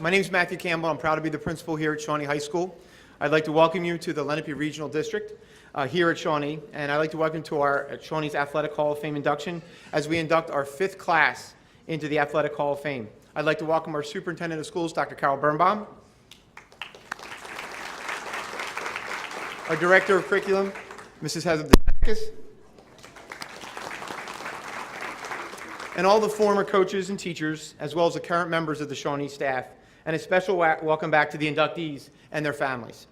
My name is Matthew Campbell. I'm proud to be the principal here at Shawnee High School. I'd like to welcome you to the Lenape Regional District here at Shawnee, and I'd like to welcome you to our Shawnee's Athletic Hall of Fame induction as we induct our 5th class into the Athletic Hall of Fame. I'd like to welcome our Superintendent of Schools, Dr. Carol Birnbaum, our Director of Curriculum, Mrs. Heather Dacus, and all the former coaches and teachers, as well as the current members of the Shawnee staff, and a special welcome back to the inductees and their families.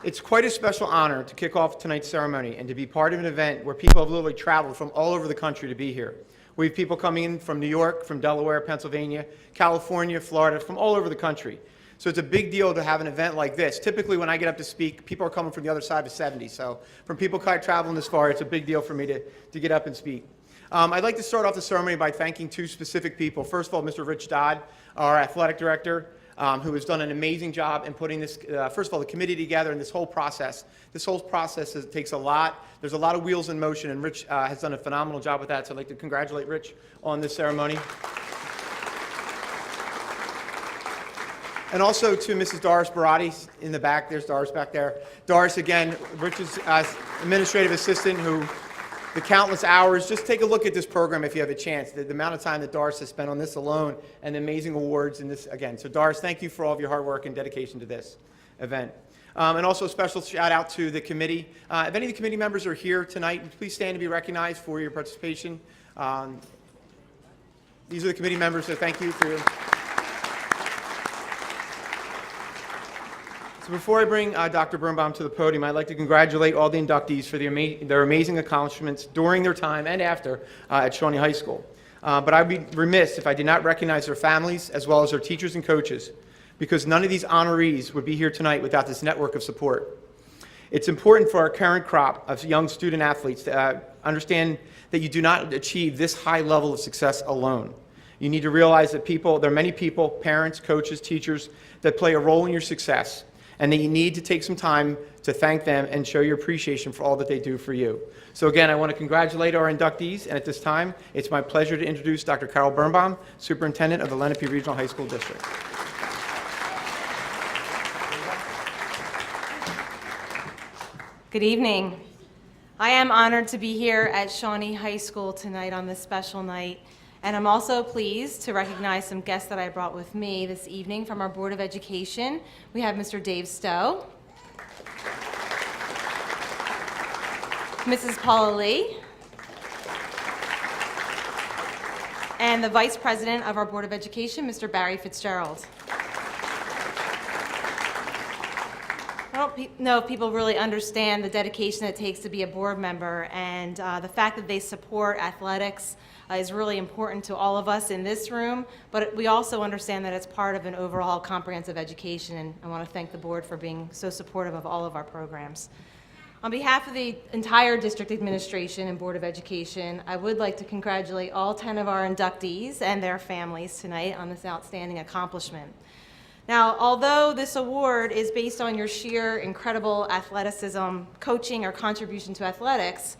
It's quite a special honor to kick off tonight's ceremony and to be part of an event where people have literally traveled from all over the country to be here. We have people coming in from New York, from Delaware, Pennsylvania, California, Florida, from all over the country. So it's a big deal to have an event like this. Typically when I get up to speak, people are coming from the other side of 70. So from people traveling this far, it's a big deal for me to get up and speak. I'd like to start off the ceremony by thanking 2 specific people. First of all, Mr. Rich Dodd, our athletic director, who has done an amazing job in putting this, first of all, the committee together and this whole process. This whole process takes a lot. There's a lot of wheels in motion, and Rich has done a phenomenal job with that. So I'd like to congratulate Rich on this ceremony. And also to Mrs. Doris Barati in the back. There's Doris back there. Doris, again, Rich's administrative assistant, who the countless hours. Just take a look at this program if you have a chance. The amount of time that Doris has spent on this alone, and the amazing awards in this again. So Doris, thank you for all of your hard work and dedication to this event. And also a special shout out to the committee. If any of the committee members are here tonight, please stand to be recognized for your participation. These are the committee members, so thank you for your... So before I bring Dr. Birnbaum to the podium, I'd like to congratulate all the inductees for their amazing accomplishments during their time and after at Shawnee High School. But I'd be remiss if I did not recognize their families as well as their teachers and coaches, because none of these honorees would be here tonight without this network of support. It's important for our current crop of young student athletes to understand that you do not achieve this high level of success alone. You need to realize that there are many people, parents, coaches, teachers, that play a role in your success, and that you need to take some time to thank them and show your appreciation for all that they do for you. So again, I want to congratulate our inductees, and at this time, it's my pleasure to introduce Dr. Carol Birnbaum, Superintendent of the Lenape Regional High School District. Good evening. I am honored to be here at Shawnee High School tonight on this special night. And I'm also pleased to recognize some guests that I brought with me this evening from our Board of Education. We have Mr. Dave Stowe, Mrs. Paula Lee, and the Vice President of our Board of Education, Mr. Barry Fitzgerald. I don't know if people really understand the dedication it takes to be a board member, and the fact that they support athletics is really important to all of us in this room, but we also understand that it's part of an overall comprehensive education, and I want to thank the board for being so supportive of all of our programs. On behalf of the entire district administration and Board of Education, I would like to congratulate all 10 of our inductees and their families tonight on this outstanding accomplishment. Now, although this award is based on your sheer incredible athleticism, coaching, or contribution to athletics,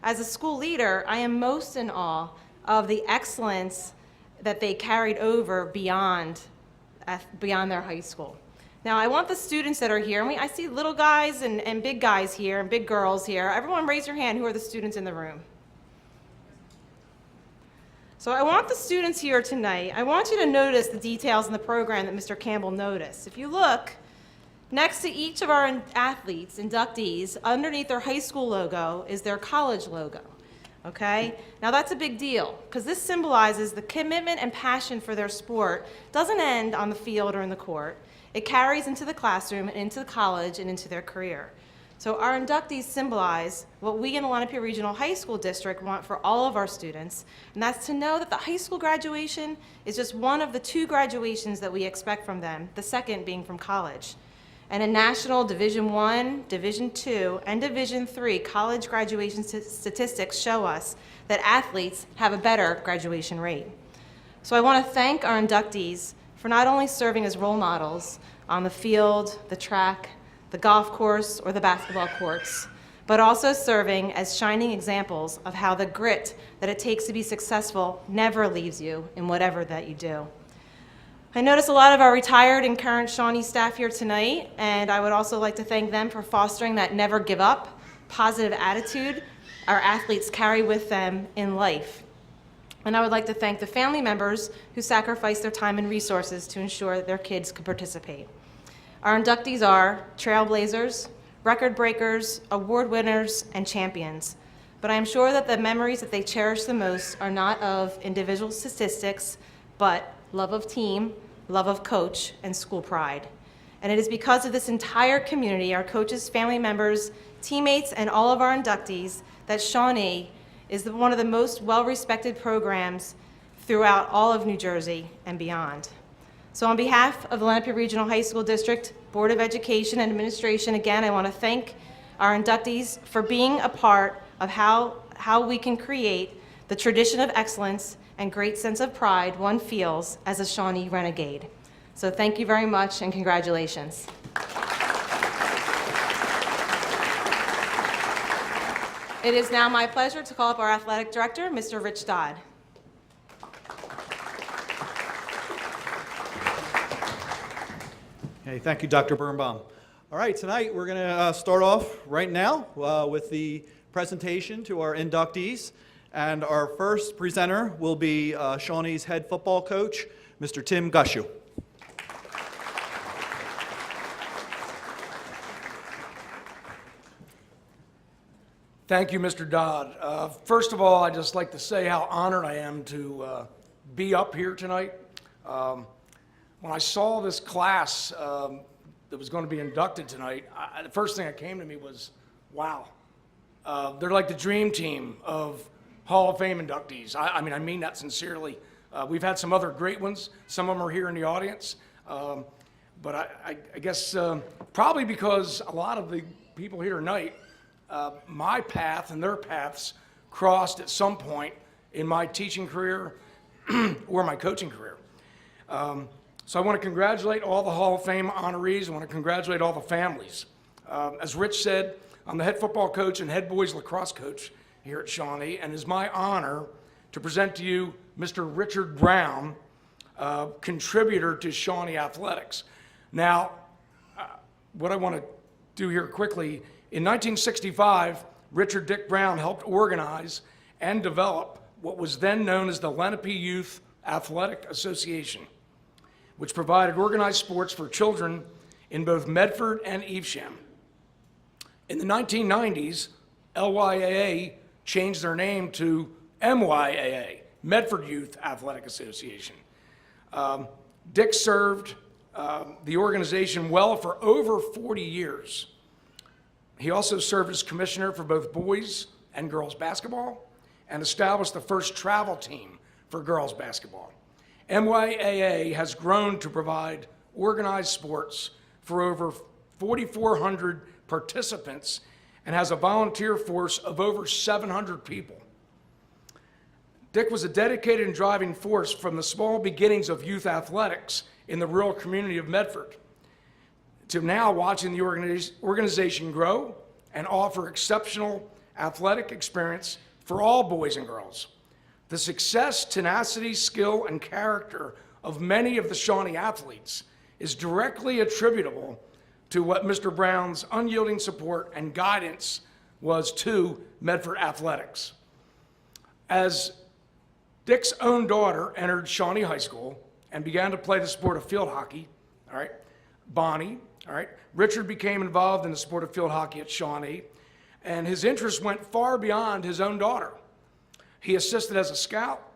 as a school leader, I am most in awe of the excellence that they carried over beyond their high school. Now, I want the students that are here, and I see little guys and big guys here and big girls here. Everyone raise your hand. Who are the students in the room? So I want the students here tonight, I want you to notice the details in the program that Mr. Campbell noticed. If you look, next to each of our athletes, inductees, underneath their high school logo is their college logo. Okay? Now that's a big deal, because this symbolizes the commitment and passion for their sport doesn't end on the field or in the court. It carries into the classroom and into the college and into their career. So our inductees symbolize what we in the Lenape Regional High School District want for all of our students, and that's to know that the high school graduation is just one of the 2 graduations that we expect from them, the second being from college. And in national Division I, Division II, and Division III college graduation statistics show us that athletes have a better graduation rate. So I want to thank our inductees for not only serving as role models on the field, the track, the golf course, or the basketball courts, but also serving as shining examples of how the grit that it takes to be successful never leaves you in whatever that you do. I notice a lot of our retired and current Shawnee staff here tonight, and I would also like to thank them for fostering that never give up, positive attitude our athletes carry with them in life. And I would like to thank the family members who sacrifice their time and resources to ensure that their kids could participate. Our inductees are trailblazers, record breakers, award winners, and champions. But I am sure that the memories that they cherish the most are not of individual statistics, but love of team, love of coach, and school pride. And it is because of this entire community, our coaches, family members, teammates, and all of our inductees, that Shawnee is one of the most well-respected programs throughout all of New Jersey and beyond. So on behalf of the Lenape Regional High School District Board of Education and Administration, again, I want to thank our inductees for being a part of how we can create the tradition of excellence and great sense of pride one feels as a Shawnee Renegade. So thank you very much and congratulations. It is now my pleasure to call up our athletic director, Mr. Rich Dodd. Hey, thank you, Dr. Birnbaum. All right, tonight we're going to start off right now with the presentation to our inductees. And our first presenter will be Shawnee's head football coach, Mr. Tim Gushu. Thank you, Mr. Dodd. First of all, I'd just like to say how honored I am to be up here tonight. When I saw this class that was going to be inducted tonight, the first thing that came to me was, wow. They're like the dream team of Hall of Fame inductees. I mean that sincerely. We've had some other great ones. Some of them are here in the audience. But I guess probably because a lot of the people here tonight, my path and their paths crossed at some point in my teaching career or my coaching career. So I want to congratulate all the Hall of Fame honorees. I want to congratulate all the families. As Rich said, I'm the head football coach and head boys lacrosse coach here at Shawnee, and it's my honor to present to you Mr. Richard Brown, contributor to Shawnee Athletics. Now, what I want to do here quickly, in 1965, Richard Dick Brown helped organize and develop what was then known as the Lenape Youth Athletic Association, which provided organized sports for children in both Medford and Evesham. In the 1990s, LYAA changed their name to MYAA, Medford Youth Athletic Association. Dick served the organization well for over 40 years. He also served as commissioner for both boys and girls basketball and established the first travel team for girls basketball. MYAA has grown to provide organized sports for over 4,400 participants and has a volunteer force of over 700 people. Dick was a dedicated and driving force from the small beginnings of youth athletics in the rural community of Medford to now watching the organization grow and offer exceptional athletic experience for all boys and girls. The success, tenacity, skill, and character of many of the Shawnee athletes is directly attributable to what Mr. Brown's unyielding support and guidance was to Medford athletics. As Dick's own daughter entered Shawnee High School and began to play the sport of field hockey, all right, Bonnie, all right, Richard became involved in the sport of field hockey at Shawnee, and his interest went far beyond his own daughter. He assisted as a scout.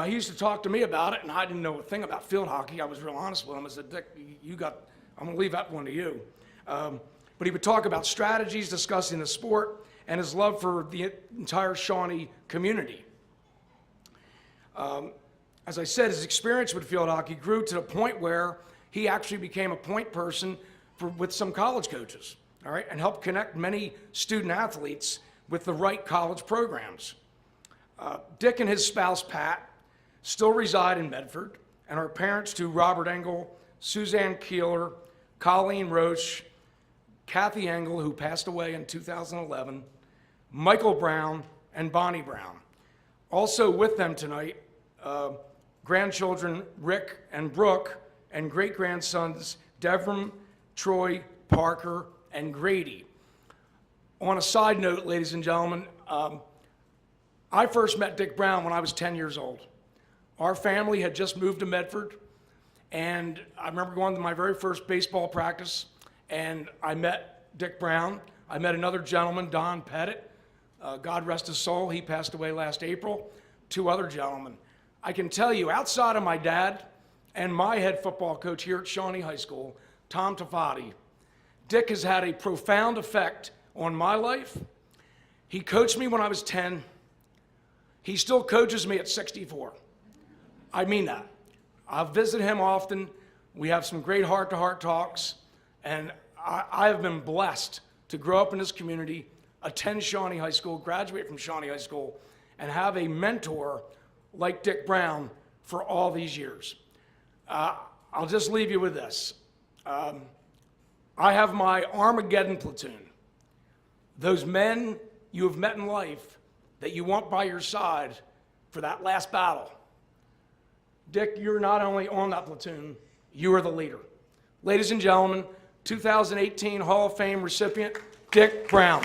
He used to talk to me about it, and I didn't know a thing about field hockey. I was real honest with him. I said, Dick, I'm going to leave that one to you. But he would talk about strategies, discussing the sport, and his love for the entire Shawnee community. As I said, his experience with field hockey grew to the point where he actually became a point person with some college coaches, all right, and helped connect many student athletes with the right college programs. Dick and his spouse, Pat, still reside in Medford and are parents to Robert Engel, Suzanne Keeler, Colleen Roche, Kathy Engel, who passed away in 2011, Michael Brown, and Bonnie Brown. Also with them tonight, grandchildren Rick and Brooke, and great-grandsons Devram, Troy, Parker, and Grady. On a side note, ladies and gentlemen, I first met Dick Brown when I was 10 years old. Our family had just moved to Medford, and I remember going to my very first baseball practice, and I met Dick Brown. I met another gentleman, Don Pettit. God rest his soul, he passed away last April. 2 other gentlemen. I can tell you, outside of my dad and my head football coach here at Shawnee High School, Tom Tafati, Dick has had a profound effect on my life. He coached me when I was 10. He still coaches me at 64. I mean that. I visit him often. We have some great heart-to-heart talks, and I have been blessed to grow up in this community, attend Shawnee High School, graduate from Shawnee High School, and have a mentor like Dick Brown for all these years. I'll just leave you with this. I have my Armageddon platoon. Those men you have met in life that you want by your side for that last battle. Dick, you're not only on that platoon, you are the leader. Ladies and gentlemen, 2018 Hall of Fame recipient, Dick Brown.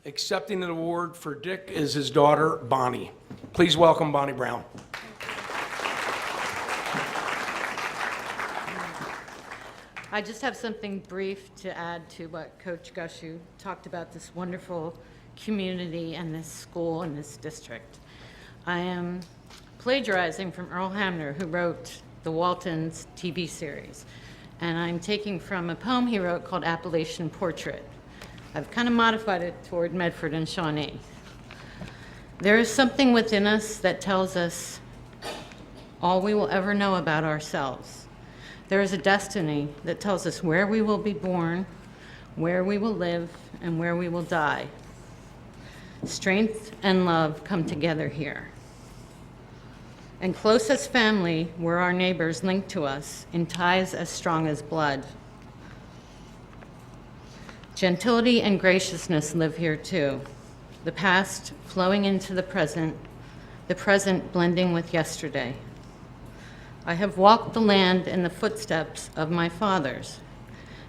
Accepting the award for Dick is his daughter, Bonnie. Please welcome Bonnie Brown. I just have something brief to add to what Coach Gushu talked about, this wonderful community and this school and this district. I am plagiarizing from Earl Hamner, who wrote the Waltons TV series. And I'm taking from a poem he wrote called Appalachian Portrait. I've kind of modified it toward Medford and Shawnee. There is something within us that tells us all we will ever know about ourselves. There is a destiny that tells us where we will be born, where we will live, and where we will die. Strength and love come together here. And close as family were our neighbors linked to us in ties as strong as blood. Gentility and graciousness live here too, the past flowing into the present blending with yesterday. I have walked the land in the footsteps of my fathers,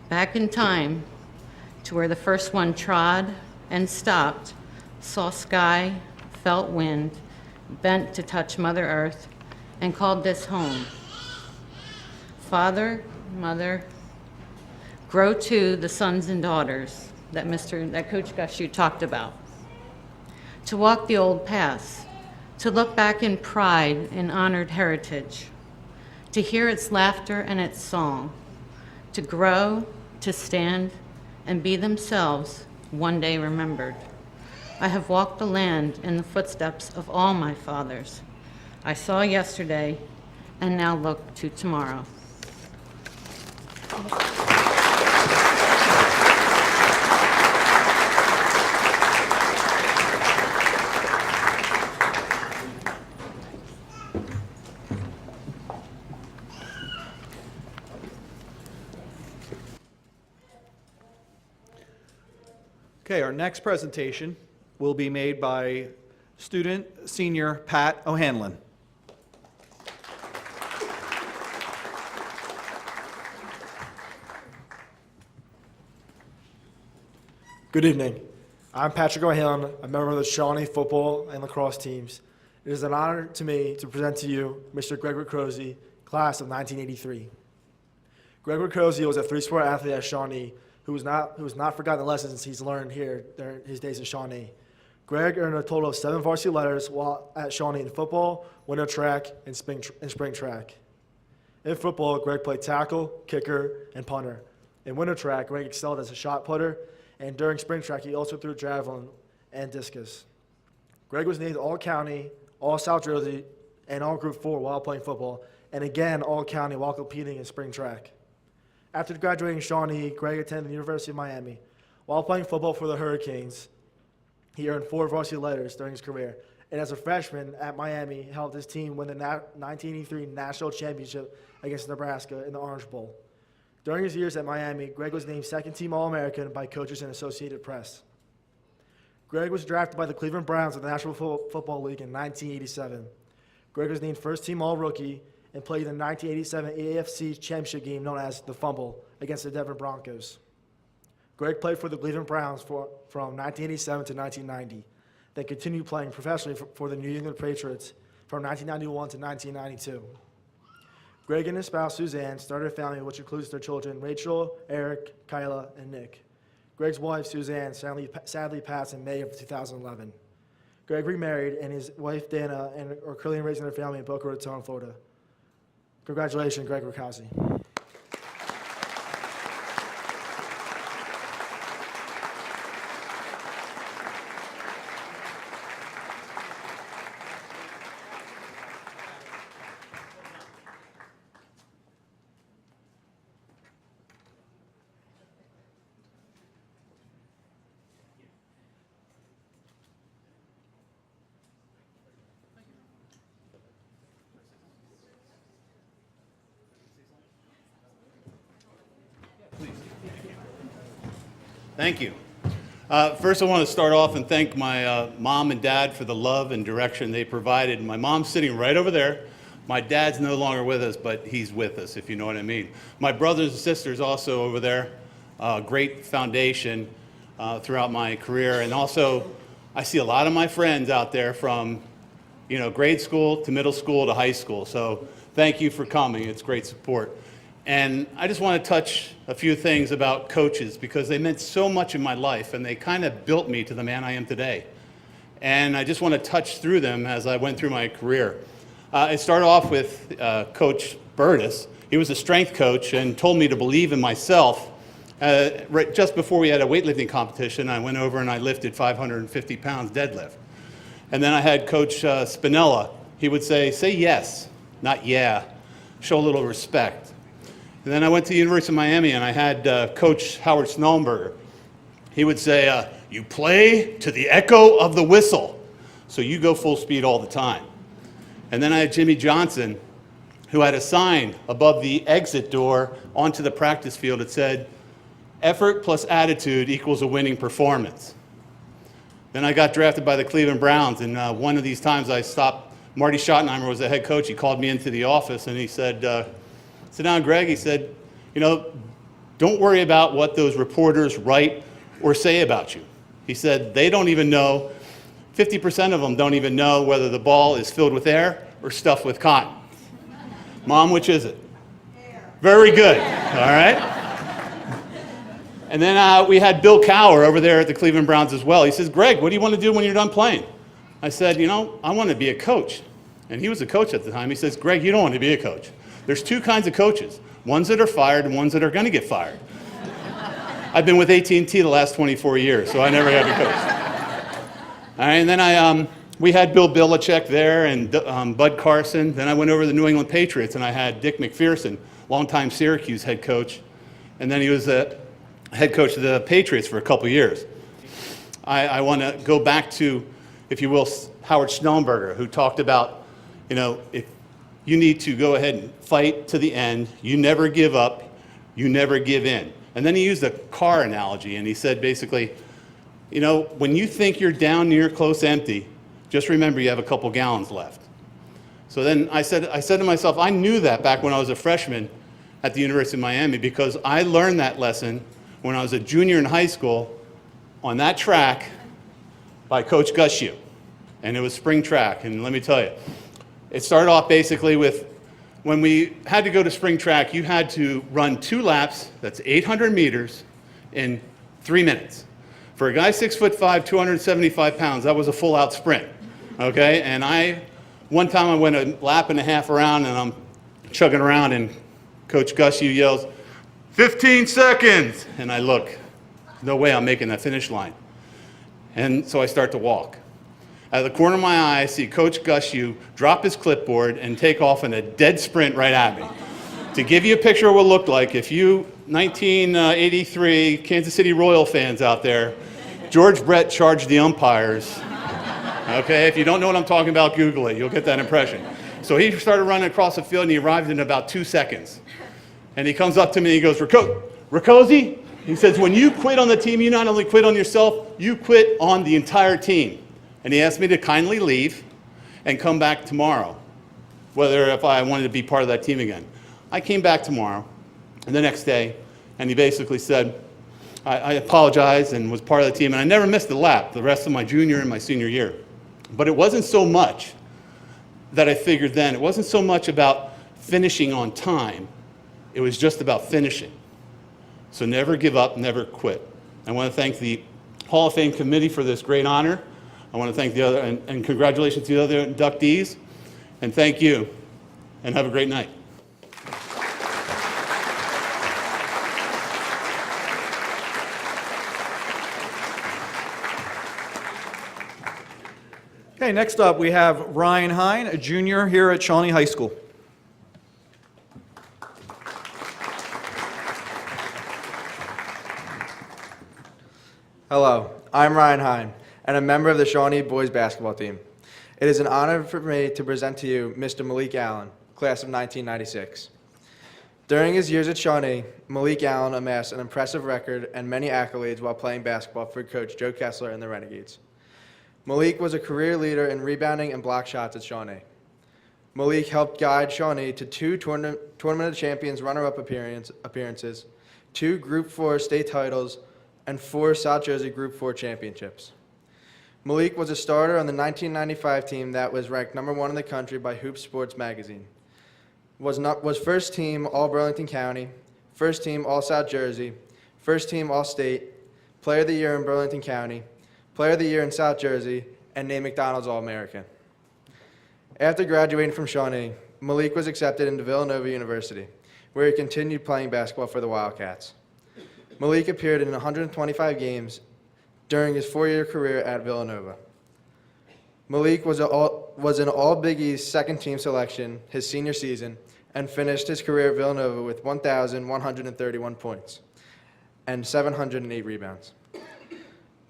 back in time to where the first one trod and stopped, saw sky, felt wind, bent to touch Mother Earth, and called this home. Father, mother, grow too the sons and daughters that Coach Gushu talked about. To walk the old paths, to look back in pride in honored heritage, to hear its laughter and its song, to grow, to stand, and be themselves one day remembered. I have walked the land in the footsteps of all my fathers. I saw yesterday and now look to tomorrow. Okay, our next presentation will be made by student senior Pat O'Hanlon. Good evening. I'm Patrick O'Hanlon, a member of the Shawnee football and lacrosse teams. It is an honor to me to present to you Mr. Greg Rosy, class of 1983. Greg Rosy was a three-sport athlete at Shawnee who has not forgotten the lessons he's learned here during his days at Shawnee. Greg earned a total of 7 varsity letters while at Shawnee in football, winter track, and spring track. In football, Greg played tackle, kicker, and punter. In winter track, Greg excelled as a shot putter, and during spring track, he also threw javelin and discus. Greg was named All-County, All-South Jersey, and All-Group 4 while playing football, and again All-County while competing in spring track. After graduating Shawnee, Greg attended the University of Miami. While playing football for the Hurricanes, he earned 4 varsity letters during his career, and as a freshman at Miami, helped his team win the 1983 National Championship against Nebraska in the Orange Bowl. During his years at Miami, Greg was named second-team All-American by Coaches and Associated Press. Greg was drafted by the Cleveland Browns of the National Football League in 1987. Greg was named first-team All-Rookie and played in the 1987 AFC Championship game known as the Fumble against the Denver Broncos. Greg played for the Cleveland Browns from 1987 to 1990, then continued playing professionally for the New England Patriots from 1991 to 1992. Greg and his spouse, Suzanne, started a family which includes their children, Rachel, Eric, Kyla, and Nick. Greg's wife, Suzanne, sadly passed in May of 2011. Greg remarried, and his wife, Dana, are currently raising their family in Boca Raton, Florida. Congratulations, Greg Rosy. Thank you. First, I want to start off and thank my mom and dad for the love and direction they provided. My mom's sitting right over there. My dad's no longer with us, but he's with us, if you know what I mean. My brothers and sisters also over there. Great foundation throughout my career. And also, I see a lot of my friends out there from, grade school to middle school to high school. So thank you for coming. It's great support. And I just want to touch a few things about coaches because they meant so much in my life and they kind of built me to the man I am today. And I just want to touch through them as I went through my career. It started off with Coach Burtis. He was a strength coach and told me to believe in myself. Right just before we had a weightlifting competition, I went over and I lifted 550 pounds deadlift. And then I had Coach Spinella. He would say yes, not yeah. Show a little respect. And then I went to the University of Miami and I had Coach Howard Schnellenberger. He would say, you play to the echo of the whistle, so you go full speed all the time. And then I had Jimmy Johnson, who had a sign above the exit door onto the practice field that said, effort plus attitude equals a winning performance. Then I got drafted by the Cleveland Browns, and one of these times I stopped, Marty Schottenheimer was the head coach. He called me into the office and he said, sit down, Greg. He said, don't worry about what those reporters write or say about you. He said, they don't even know, 50% of them don't even know whether the ball is filled with air or stuffed with cotton. Mom, which is it? Air. Very good, all right? And then we had Bill Cowher over there at the Cleveland Browns as well. He says, Greg, what do you want to do when you're done playing? I said, I want to be a coach. And he was a coach at the time. He says, Greg, you don't want to be a coach. There's 2 kinds of coaches, ones that are fired and ones that are going to get fired. I've been with AT&T the last 24 years, so I never had to coach. All right, and then we had Bill Belichick there and Bud Carson. Then I went over to the New England Patriots and I had Dick McPherson, longtime Syracuse head coach. And then he was the head coach of the Patriots for a couple years. I want to go back to, if you will, Howard Schnellenberger, who talked about, if you need to go ahead and fight to the end. You never give up. You never give in. And then he used a car analogy, and he said basically, when you think you're down near close empty, just remember you have a couple gallons left. So then I said to myself, I knew that back when I was a freshman at the University of Miami because I learned that lesson when I was a junior in high school on that track by Coach Gushu. and it was spring track. And let me tell you, it started off basically with when we had to go to spring track, you had to run 2 laps, that's 800 meters, in 3 minutes. For a guy 6'5", 275 pounds, that was a full-out sprint, okay? And one time I went a lap and a half around, and I'm chugging around, and Coach Gushu yells, 15 seconds! And I look, no way I'm making that finish line. And so I start to walk. Out of the corner of my eye, I see Coach Gushu drop his clipboard and take off in a dead sprint right at me. To give you a picture of what it looked like, if you 1983 Kansas City Royal fans out there, George Brett charged the umpires. Okay, if you don't know what I'm talking about, Google it. You'll get that impression. So he started running across the field, and he arrived in about 2 seconds. And he comes up to me and he goes, Riccozzi, he says, when you quit on the team, you not only quit on yourself, you quit on the entire team. And he asked me to kindly leave and come back tomorrow, if I wanted to be part of that team again. I came back tomorrow, and the next day, and he basically said, I apologized and was part of the team, and I never missed a lap the rest of my junior and my senior year. But it wasn't so much that I figured then. It wasn't so much about finishing on time. It was just about finishing. So never give up, never quit. I want to thank the Hall of Fame committee for this great honor. I want to thank the other, and congratulations to the other inductees, and thank you, and have a great night. Okay, next up we have Ryan Hine, a junior here at Shawnee High School. Hello, I'm Ryan Hine, and a member of the Shawnee boys basketball team. It is an honor for me to present to you Mr. Malik Allen, class of 1996. During his years at Shawnee, Malik Allen amassed an impressive record and many accolades while playing basketball for Coach Joe Kessler and the Renegades. Malik was a career leader in rebounding and block shots at Shawnee. Malik helped guide Shawnee to 2 Tournament of Champions runner-up appearances, 2 Group 4 state titles, and 4 South Jersey Group 4 championships. Malik was a starter on the 1995 team that was ranked #1 in the country by Hoop Sports magazine. Was first team All-Burlington County, first team All-South Jersey, first team All-State, Player of the Year in Burlington County, Player of the Year in South Jersey, and named McDonald's All-American. After graduating from Shawnee, Malik was accepted into Villanova University, where he continued playing basketball for the Wildcats. Malik appeared in 125 games during his 4-year career at Villanova. Malik was an All-Big East second-team selection his senior season and finished his career at Villanova with 1,131 points and 708 rebounds.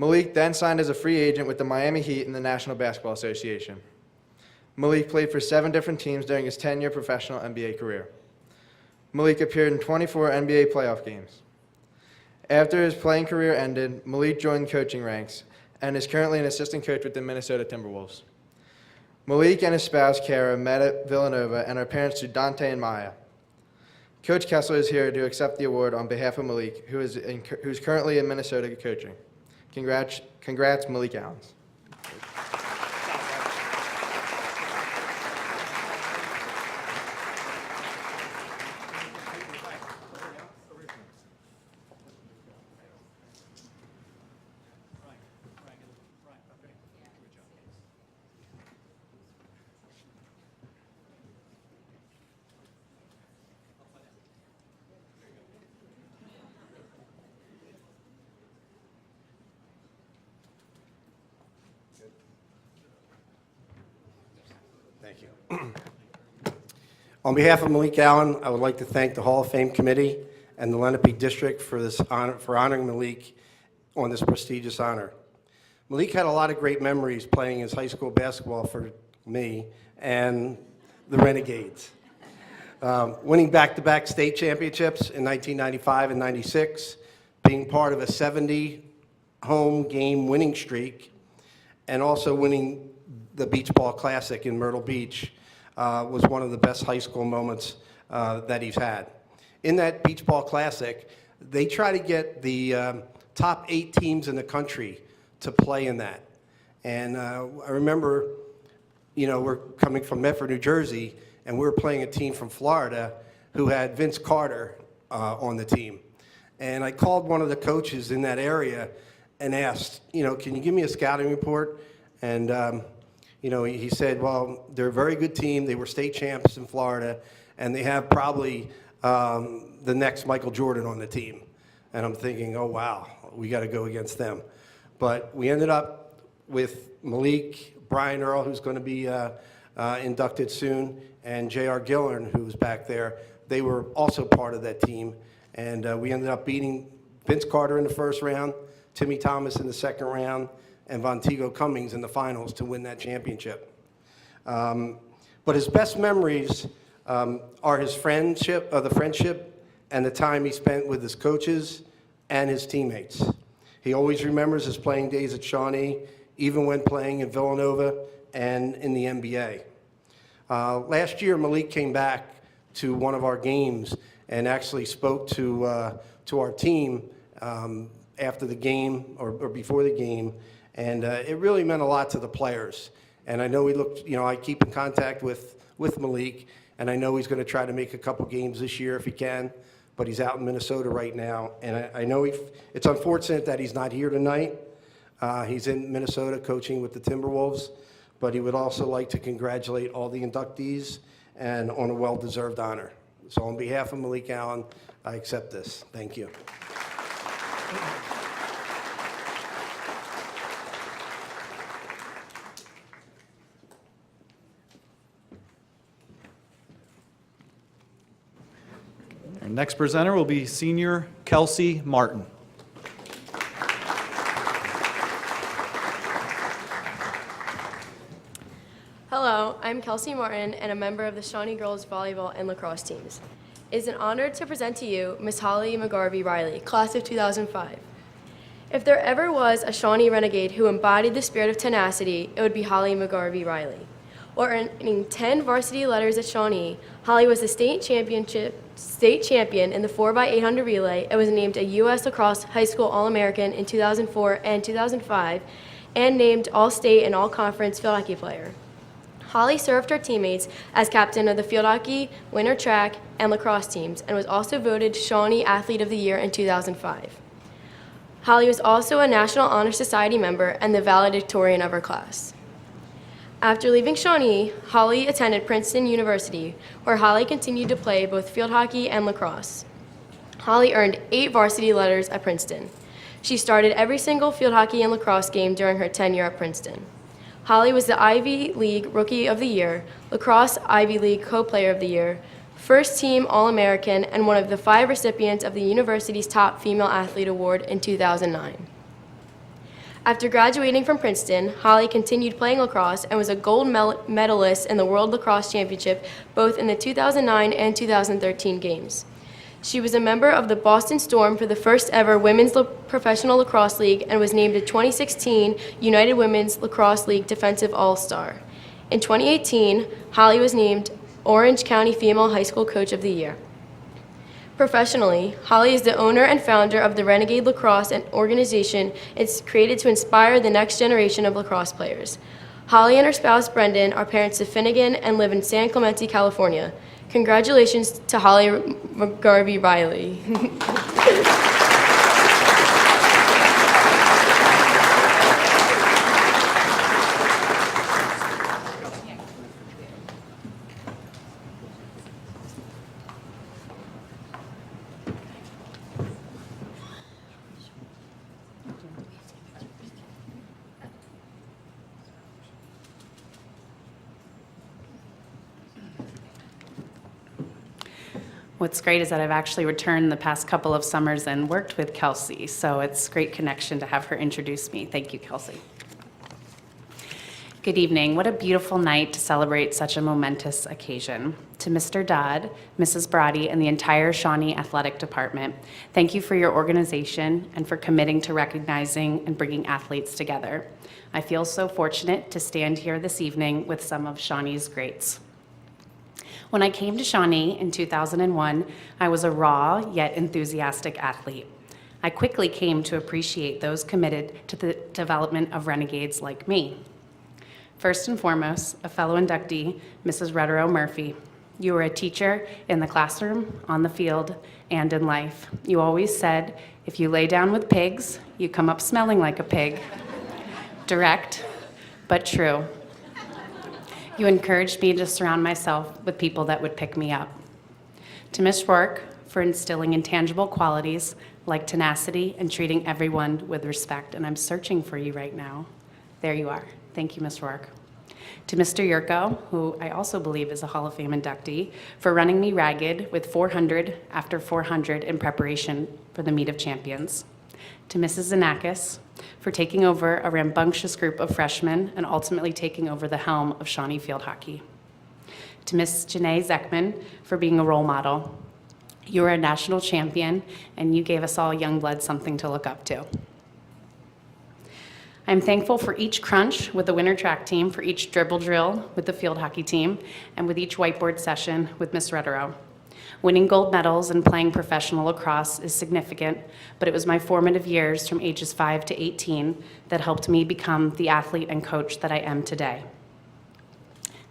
Malik then signed as a free agent with the Miami Heat in the National Basketball Association. Malik played for 7 different teams during his 10-year professional NBA career. Malik appeared in 24 NBA playoff games. After his playing career ended, Malik joined coaching ranks and is currently an assistant coach with the Minnesota Timberwolves. Malik and his spouse, Kara, met at Villanova and are parents to Dante and Maya. Coach Kessler is here to accept the award on behalf of Malik, who's currently in Minnesota coaching. Congrats, Malik Allen. Thank you. On behalf of Malik Allen, I would like to thank the Hall of Fame Committee and the Lenape District for honoring Malik on this prestigious honor. Malik had a lot of great memories playing his high school basketball for me and the Renegades. Winning back-to-back state championships in 1995 and 96, being part of a 70 home game winning streak, and also winning the Beach Ball Classic in Myrtle Beach was one of the best high school moments that he's had. In that Beach Ball Classic, they try to get the top 8 teams in the country to play in that. And I remember, we're coming from Medford, New Jersey, and we were playing a team from Florida who had Vince Carter on the team. And I called one of the coaches in that area and asked, can you give me a scouting report? And, he said, well, they're a very good team. They were state champs in Florida, and they have probably the next Michael Jordan on the team. And I'm thinking, oh, wow, we got to go against them. But we ended up with Malik, Brian Earl, who's going to be inducted soon, and J.R. Gillern, who's back there. They were also part of that team. And we ended up beating Vince Carter in the first round, Timmy Thomas in the second round, and Vonteego Cummings in the finals to win that championship. But his best memories are his friendship, the friendship, and the time he spent with his coaches and his teammates. He always remembers his playing days at Shawnee, even when playing in Villanova and in the NBA. Last year, Malik came back to one of our games and actually spoke to our team after the game or before the game, and it really meant a lot to the players. And I know I keep in contact with Malik, and I know he's going to try to make a couple games this year if he can, but he's out in Minnesota right now. And I know it's unfortunate that he's not here tonight. He's in Minnesota coaching with the Timberwolves, but he would also like to congratulate all the inductees and on a well-deserved honor. So on behalf of Malik Allen, I accept this. Thank you. Our next presenter will be Senior Kelsey Martin. Hello, I'm Kelsey Martin and a member of the Shawnee girls volleyball and lacrosse teams. It is an honor to present to you Miss Halima Garvey Riley, class of 2005. If there ever was a Shawnee renegade who embodied the spirit of tenacity, it would be Halima Garvey Riley. Or earning 10 varsity letters at Shawnee, Holly was the state champion in the 4x800 relay and was named a U.S. Lacrosse High School All-American in 2004 and 2005, and named All-State and All-Conference field hockey player. Holly served her teammates as captain of the field hockey, winter track, and lacrosse teams, and was also voted Shawnee Athlete of the Year in 2005. Holly was also a National Honor Society member and the valedictorian of her class. After leaving Shawnee, Holly attended Princeton University, where Holly continued to play both field hockey and lacrosse. Holly earned 8 varsity letters at Princeton. She started every single field hockey and lacrosse game during her tenure at Princeton. Holly was the Ivy League Rookie of the Year, Lacrosse Ivy League Co-Player of the Year, First Team All-American, and one of the 5 recipients of the university's Top Female Athlete Award in 2009. After graduating from Princeton, Holly continued playing lacrosse and was a gold medalist in the World Lacrosse Championship both in the 2009 and 2013 games. She was a member of the Boston Storm for the first ever Women's Professional Lacrosse League and was named a 2016 United Women's Lacrosse League Defensive All-Star. In 2018, Holly was named Orange County Female High School Coach of the Year. Professionally, Holly is the owner and founder of the Renegade Lacrosse, an organization it's created to inspire the next generation of lacrosse players. Holly and her spouse Brendan are parents to Finnegan and live in San Clemente, California. Congratulations to Holly Garvey Riley. What's great is that I've actually returned the past couple of summers and worked with Kelsey, so it's a great connection to have her introduce me. Thank you, Kelsey. Good evening. What a beautiful night to celebrate such a momentous occasion. To Mr. Dodd, Mrs. Brady, and the entire Shawnee Athletic Department, thank you for your organization and for committing to recognizing and bringing athletes together. I feel so fortunate to stand here this evening with some of Shawnee's greats. When I came to Shawnee in 2001, I was a raw yet enthusiastic athlete. I quickly came to appreciate those committed to the development of renegades like me. First and foremost, a fellow inductee, Mrs. Rutter Murphy. You were a teacher in the classroom, on the field, and in life. You always said, if you lay down with pigs, you come up smelling like a pig. Direct, but true. You encouraged me to surround myself with people that would pick me up. To Miss Rourke, for instilling intangible qualities like tenacity and treating everyone with respect. And I'm searching for you right now. There you are. Thank you, Miss Rourke. To Mr. Yurko, who I also believe is a Hall of Fame inductee, for running me ragged with 400 after 400 in preparation for the Meet of Champions. To Mrs. Zanakis, for taking over a rambunctious group of freshmen and ultimately taking over the helm of Shawnee field hockey. To Miss Janae Zeckman, for being a role model. You were a national champion, and you gave us all young blood something to look up to. I'm thankful for each crunch with the winter track team, for each dribble drill with the field hockey team, and with each whiteboard session with Miss Rutter. Winning gold medals and playing professional lacrosse is significant, but it was my formative years from ages 5 to 18 that helped me become the athlete and coach that I am today.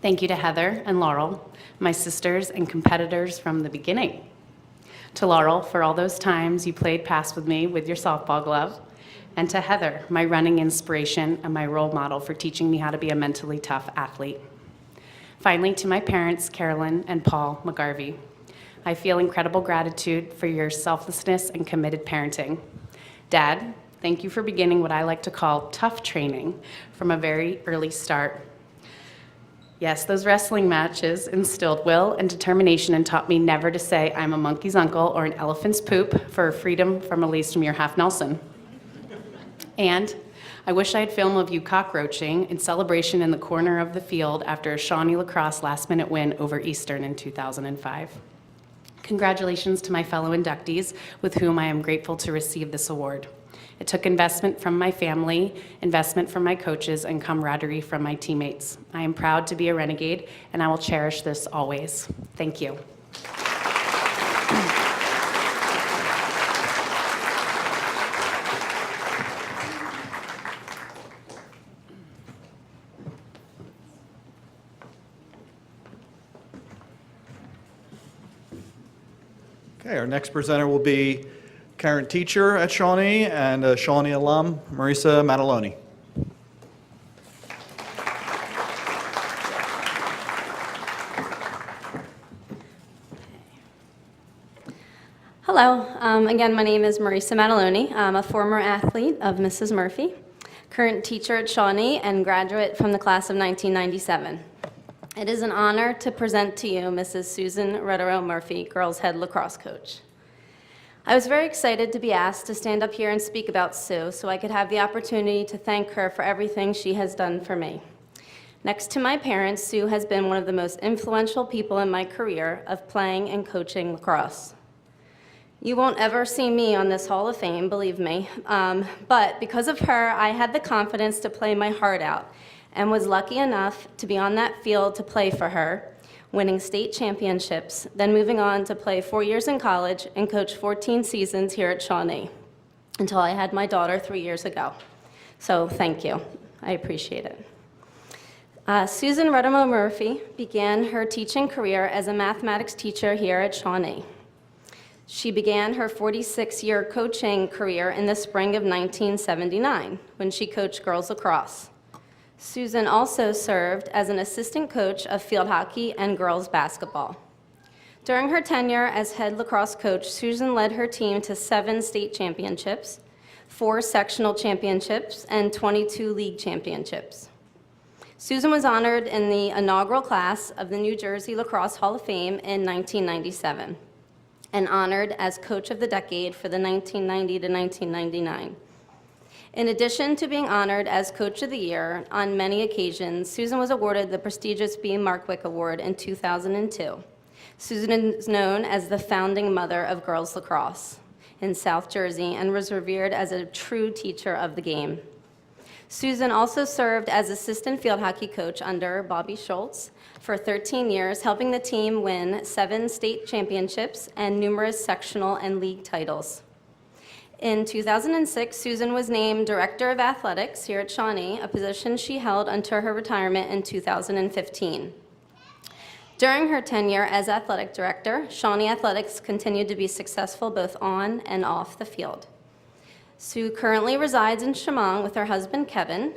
Thank you to Heather and Laurel, my sisters and competitors from the beginning. To Laurel, for all those times you played pass with me with your softball glove. And to Heather, my running inspiration and my role model for teaching me how to be a mentally tough athlete. Finally, to my parents, Carolyn and Paul McGarvey. I feel incredible gratitude for your selflessness and committed parenting. Dad, thank you for beginning what I like to call tough training from a very early start. Yes, those wrestling matches instilled will and determination and taught me never to say I'm a monkey's uncle or an elephant's poop for freedom from release from your half Nelson. And I wish I had film of you cockroaching in celebration in the corner of the field after a Shawnee lacrosse last-minute win over Eastern in 2005. Congratulations to my fellow inductees with whom I am grateful to receive this award. It took investment from my family, investment from my coaches, and camaraderie from my teammates. I am proud to be a renegade, and I will cherish this always. Thank you. Okay, our next presenter will be current teacher at Shawnee and a Shawnee alum, Marissa Maddaloni. Hello, again, my name is Marissa Maddaloni. I'm a former athlete of Mrs. Murphy, current teacher at Shawnee, and graduate from the class of 1997. It is an honor to present to you Mrs. Susan Rutter Murphy, girls' head lacrosse coach. I was very excited to be asked to stand up here and speak about Sue so I could have the opportunity to thank her for everything she has done for me. Next to my parents, Sue has been one of the most influential people in my career of playing and coaching lacrosse. You won't ever see me on this Hall of Fame, believe me, but because of her, I had the confidence to play my heart out and was lucky enough to be on that field to play for her, winning state championships, then moving on to play 4 years in college and coach 14 seasons here at Shawnee until I had my daughter 3 years ago. So thank you. I appreciate it. Susan Rutter Murphy began her teaching career as a mathematics teacher here at Shawnee. She began her 46-year coaching career in the spring of 1979 when she coached girls lacrosse. Susan also served as an assistant coach of field hockey and girls basketball. During her tenure as head lacrosse coach, Susan led her team to 7 state championships, 4 sectional championships, and 22 league championships. Susan was honored in the inaugural class of the New Jersey Lacrosse Hall of Fame in 1997 and honored as Coach of the Decade for the 1990 to 1999. In addition to being honored as Coach of the Year on many occasions, Susan was awarded the prestigious B. Markwick Award in 2002. Susan is known as the founding mother of girls lacrosse in South Jersey and was revered as a true teacher of the game. Susan also served as assistant field hockey coach under Bobby Schultz for 13 years, helping the team win 7 state championships and numerous sectional and league titles. In 2006, Susan was named Director of Athletics here at Shawnee, a position she held until her retirement in 2015. During her tenure as athletic director, Shawnee Athletics continued to be successful both on and off the field. Sue currently resides in Chemung with her husband, Kevin.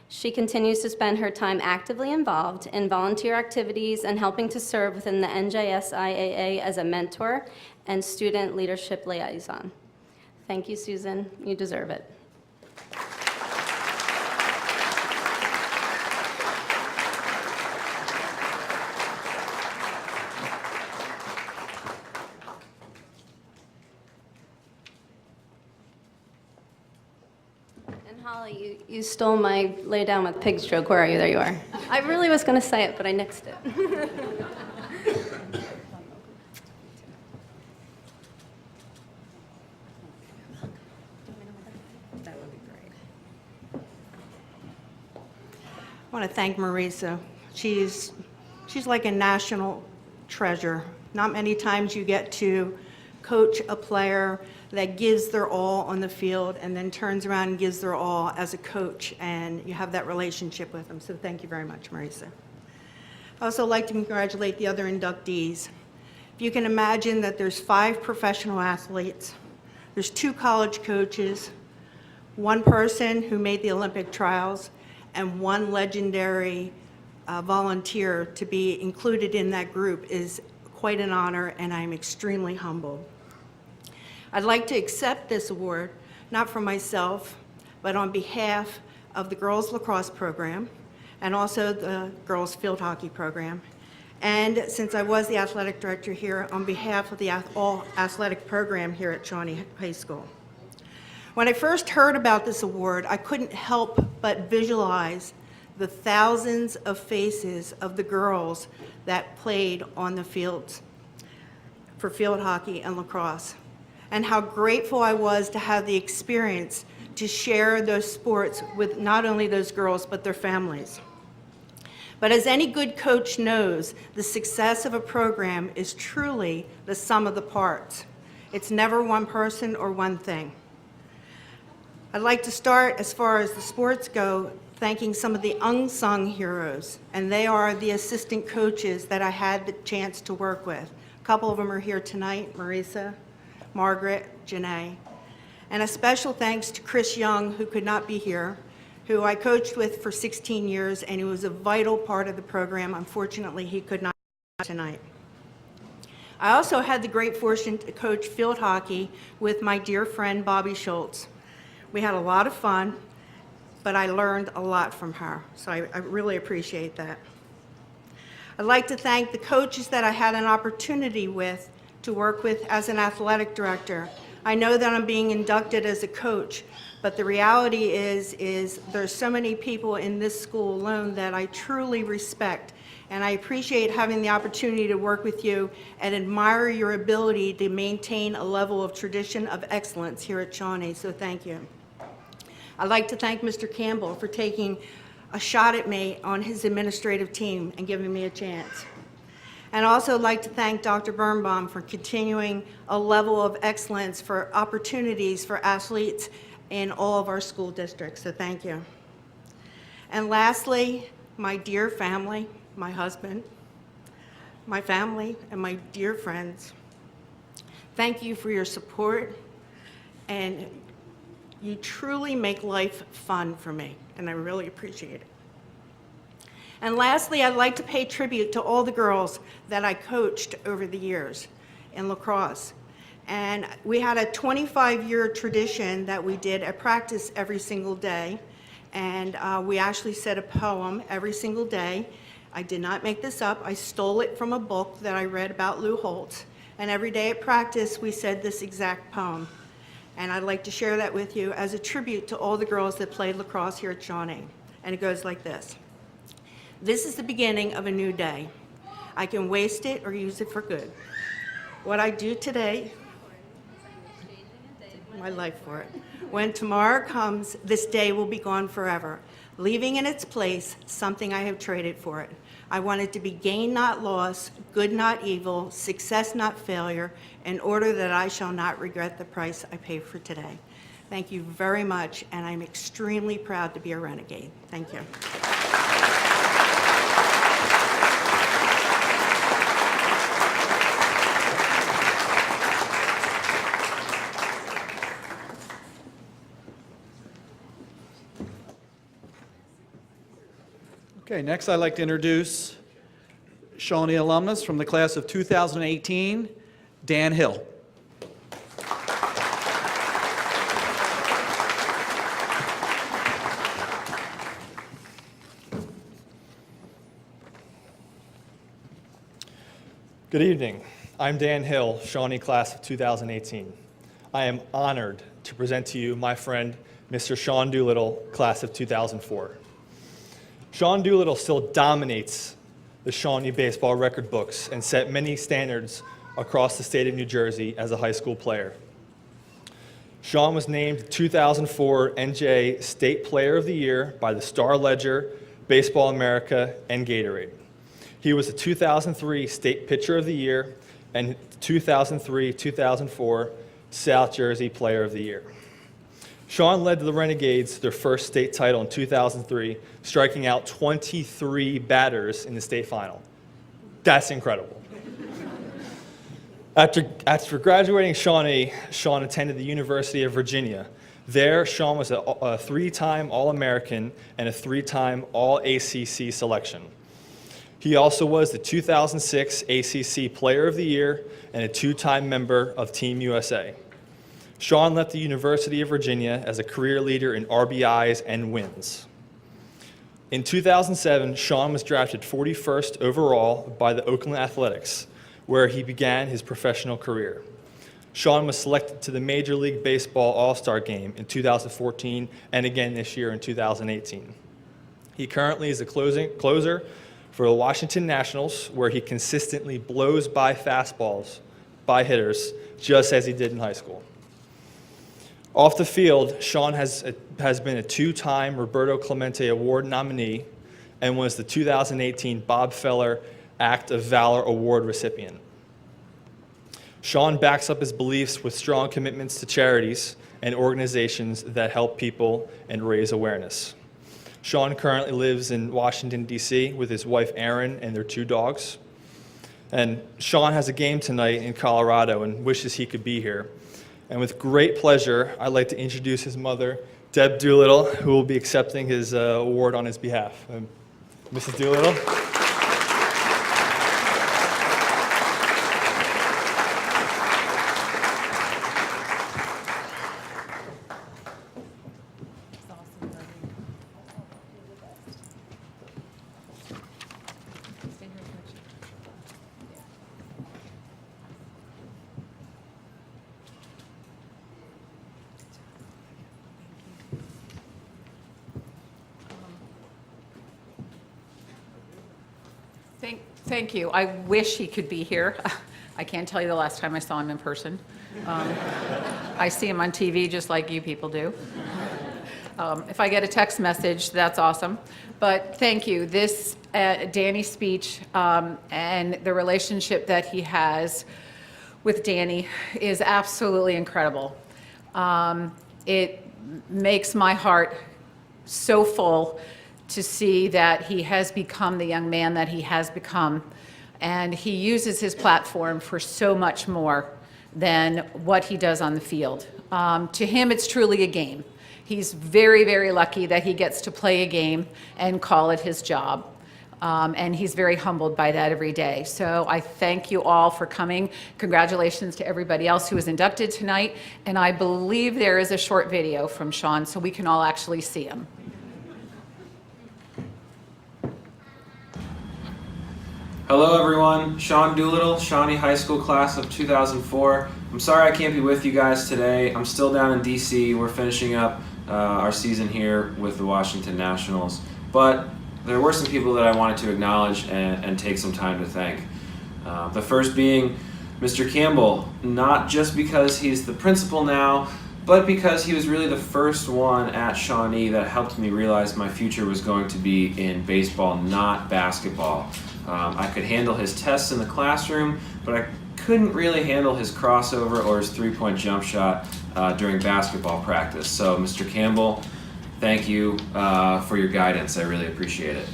She continues to spend her time actively involved in volunteer activities and helping to serve within the NJSIAA as a mentor and student leadership liaison. Thank you, Susan. You deserve it. And Holly, you stole my lay down with pigs joke. Where are you? There you are. I really was going to say it, but I nixed it. I want to thank Marissa. She's like a national treasure. Not many times you get to coach a player that gives their all on the field and then turns around and gives their all as a coach, and you have that relationship with them. So thank you very much, Marissa. I also like to congratulate the other inductees. If you can imagine that there's 5 professional athletes, there's 2 college coaches, 1 person who made the Olympic trials, and 1 legendary volunteer to be included in that group is quite an honor, and I'm extremely humbled. I'd like to accept this award, not for myself, but on behalf of the girls lacrosse program and also the girls field hockey program. And since I was the athletic director here, on behalf of the all athletic program here at Shawnee High School. When I first heard about this award, I couldn't help but visualize the thousands of faces of the girls that played on the fields for field hockey and lacrosse, and how grateful I was to have the experience to share those sports with not only those girls, but their families. But as any good coach knows, the success of a program is truly the sum of the parts. It's never one person or one thing. I'd like to start, as far as the sports go, thanking some of the unsung heroes, and they are the assistant coaches that I had the chance to work with. A couple of them are here tonight, Marissa, Margaret, Janae. And a special thanks to Chris Young, who could not be here, who I coached with for 16 years, and he was a vital part of the program. Unfortunately, he could not be here tonight. I also had the great fortune to coach field hockey with my dear friend, Bobby Schultz. We had a lot of fun, but I learned a lot from her, so I really appreciate that. I'd like to thank the coaches that I had an opportunity with to work with as an athletic director. I know that I'm being inducted as a coach, but the reality is there's so many people in this school alone that I truly respect, and I appreciate having the opportunity to work with you and admire your ability to maintain a level of tradition of excellence here at Shawnee, so thank you. I'd like to thank Mr. Campbell for taking a shot at me on his administrative team and giving me a chance. And also like to thank Dr. Birnbaum for continuing a level of excellence for opportunities for athletes in all of our school districts, so thank you. And lastly, my dear family, my husband, my family, and my dear friends, thank you for your support, and you truly make life fun for me, and I really appreciate it. And lastly, I'd like to pay tribute to all the girls that I coached over the years in lacrosse. And we had a 25-year tradition that we did a practice every single day, and we actually said a poem every single day. I did not make this up. I stole it from a book that I read about Lou Holtz, and every day at practice we said this exact poem. And I'd like to share that with you as a tribute to all the girls that played lacrosse here at Shawnee. And it goes like this. This is the beginning of a new day. I can waste it or use it for good. What I do today, my life for it. When tomorrow comes, this day will be gone forever. leaving in its place something I have traded for it. I want it to be gain not loss, good not evil, success not failure, in order that I shall not regret the price I paid for today. Thank you very much, and I'm extremely proud to be a Renegade. Thank you. Okay, next I'd like to introduce Shawnee alumnus from the class of 2018, Dan Hill. Good evening. I'm Dan Hill, Shawnee class of 2018. I am honored to present to you my friend, Mr. Sean Doolittle, class of 2004. Sean Doolittle still dominates the Shawnee baseball record books and set many standards across the state of New Jersey as a high school player. Sean was named 2004 NJ State Player of the Year by the Star-Ledger, Baseball America, and Gatorade. He was the 2003 State Pitcher of the Year and 2003-2004 South Jersey Player of the Year. Sean led the Renegades to their first state title in 2003, striking out 23 batters in the state final. That's incredible. After graduating Shawnee, Sean attended the University of Virginia. There, Sean was a three-time All-American and a three-time All-ACC selection. He also was the 2006 ACC Player of the Year and a two-time member of Team USA. Sean left the University of Virginia as a career leader in RBIs and wins. In 2007, Sean was drafted 41st overall by the Oakland Athletics, where he began his professional career. Sean was selected to the Major League Baseball All-Star Game in 2014 and again this year in 2018. He currently is a closer for the Washington Nationals, where he consistently blows by fastballs by hitters, just as he did in high school. Off the field, Sean has been a two-time Roberto Clemente Award nominee and was the 2018 Bob Feller Act of Valor Award recipient. Sean backs up his beliefs with strong commitments to charities and organizations that help people and raise awareness. Sean currently lives in Washington, D.C. with his wife, Erin, and their two dogs. And Sean has a game tonight in Colorado and wishes he could be here. And with great pleasure, I'd like to introduce his mother, Deb Doolittle, who will be accepting his award on his behalf. Mrs. Doolittle. Thank you. I wish he could be here. I can't tell you the last time I saw him in person. I see him on TV just like you people do. If I get a text message, that's awesome. But thank you. This Danny's speech and the relationship that he has with Danny is absolutely incredible. It makes my heart so full to see that he has become the young man that he has become. And he uses his platform for so much more than what he does on the field. To him, it's truly a game. He's very, very lucky that he gets to play a game and call it his job. And he's very humbled by that every day. So I thank you all for coming. Congratulations to everybody else who was inducted tonight. And I believe there is a short video from Sean so we can all actually see him. Hello everyone, Sean Doolittle, Shawnee High School class of 2004. I'm sorry I can't be with you guys today. I'm still down in DC. We're finishing up our season here with the Washington Nationals. But there were some people that I wanted to acknowledge and take some time to thank. The first being Mr. Campbell, not just because he's the principal now, but because he was really the first one at Shawnee that helped me realize my future was going to be in baseball, not basketball. I could handle his tests in the classroom, but I couldn't really handle his crossover or his three-point jump shot during basketball practice. So, Mr. Campbell, thank you for your guidance. I really appreciate it.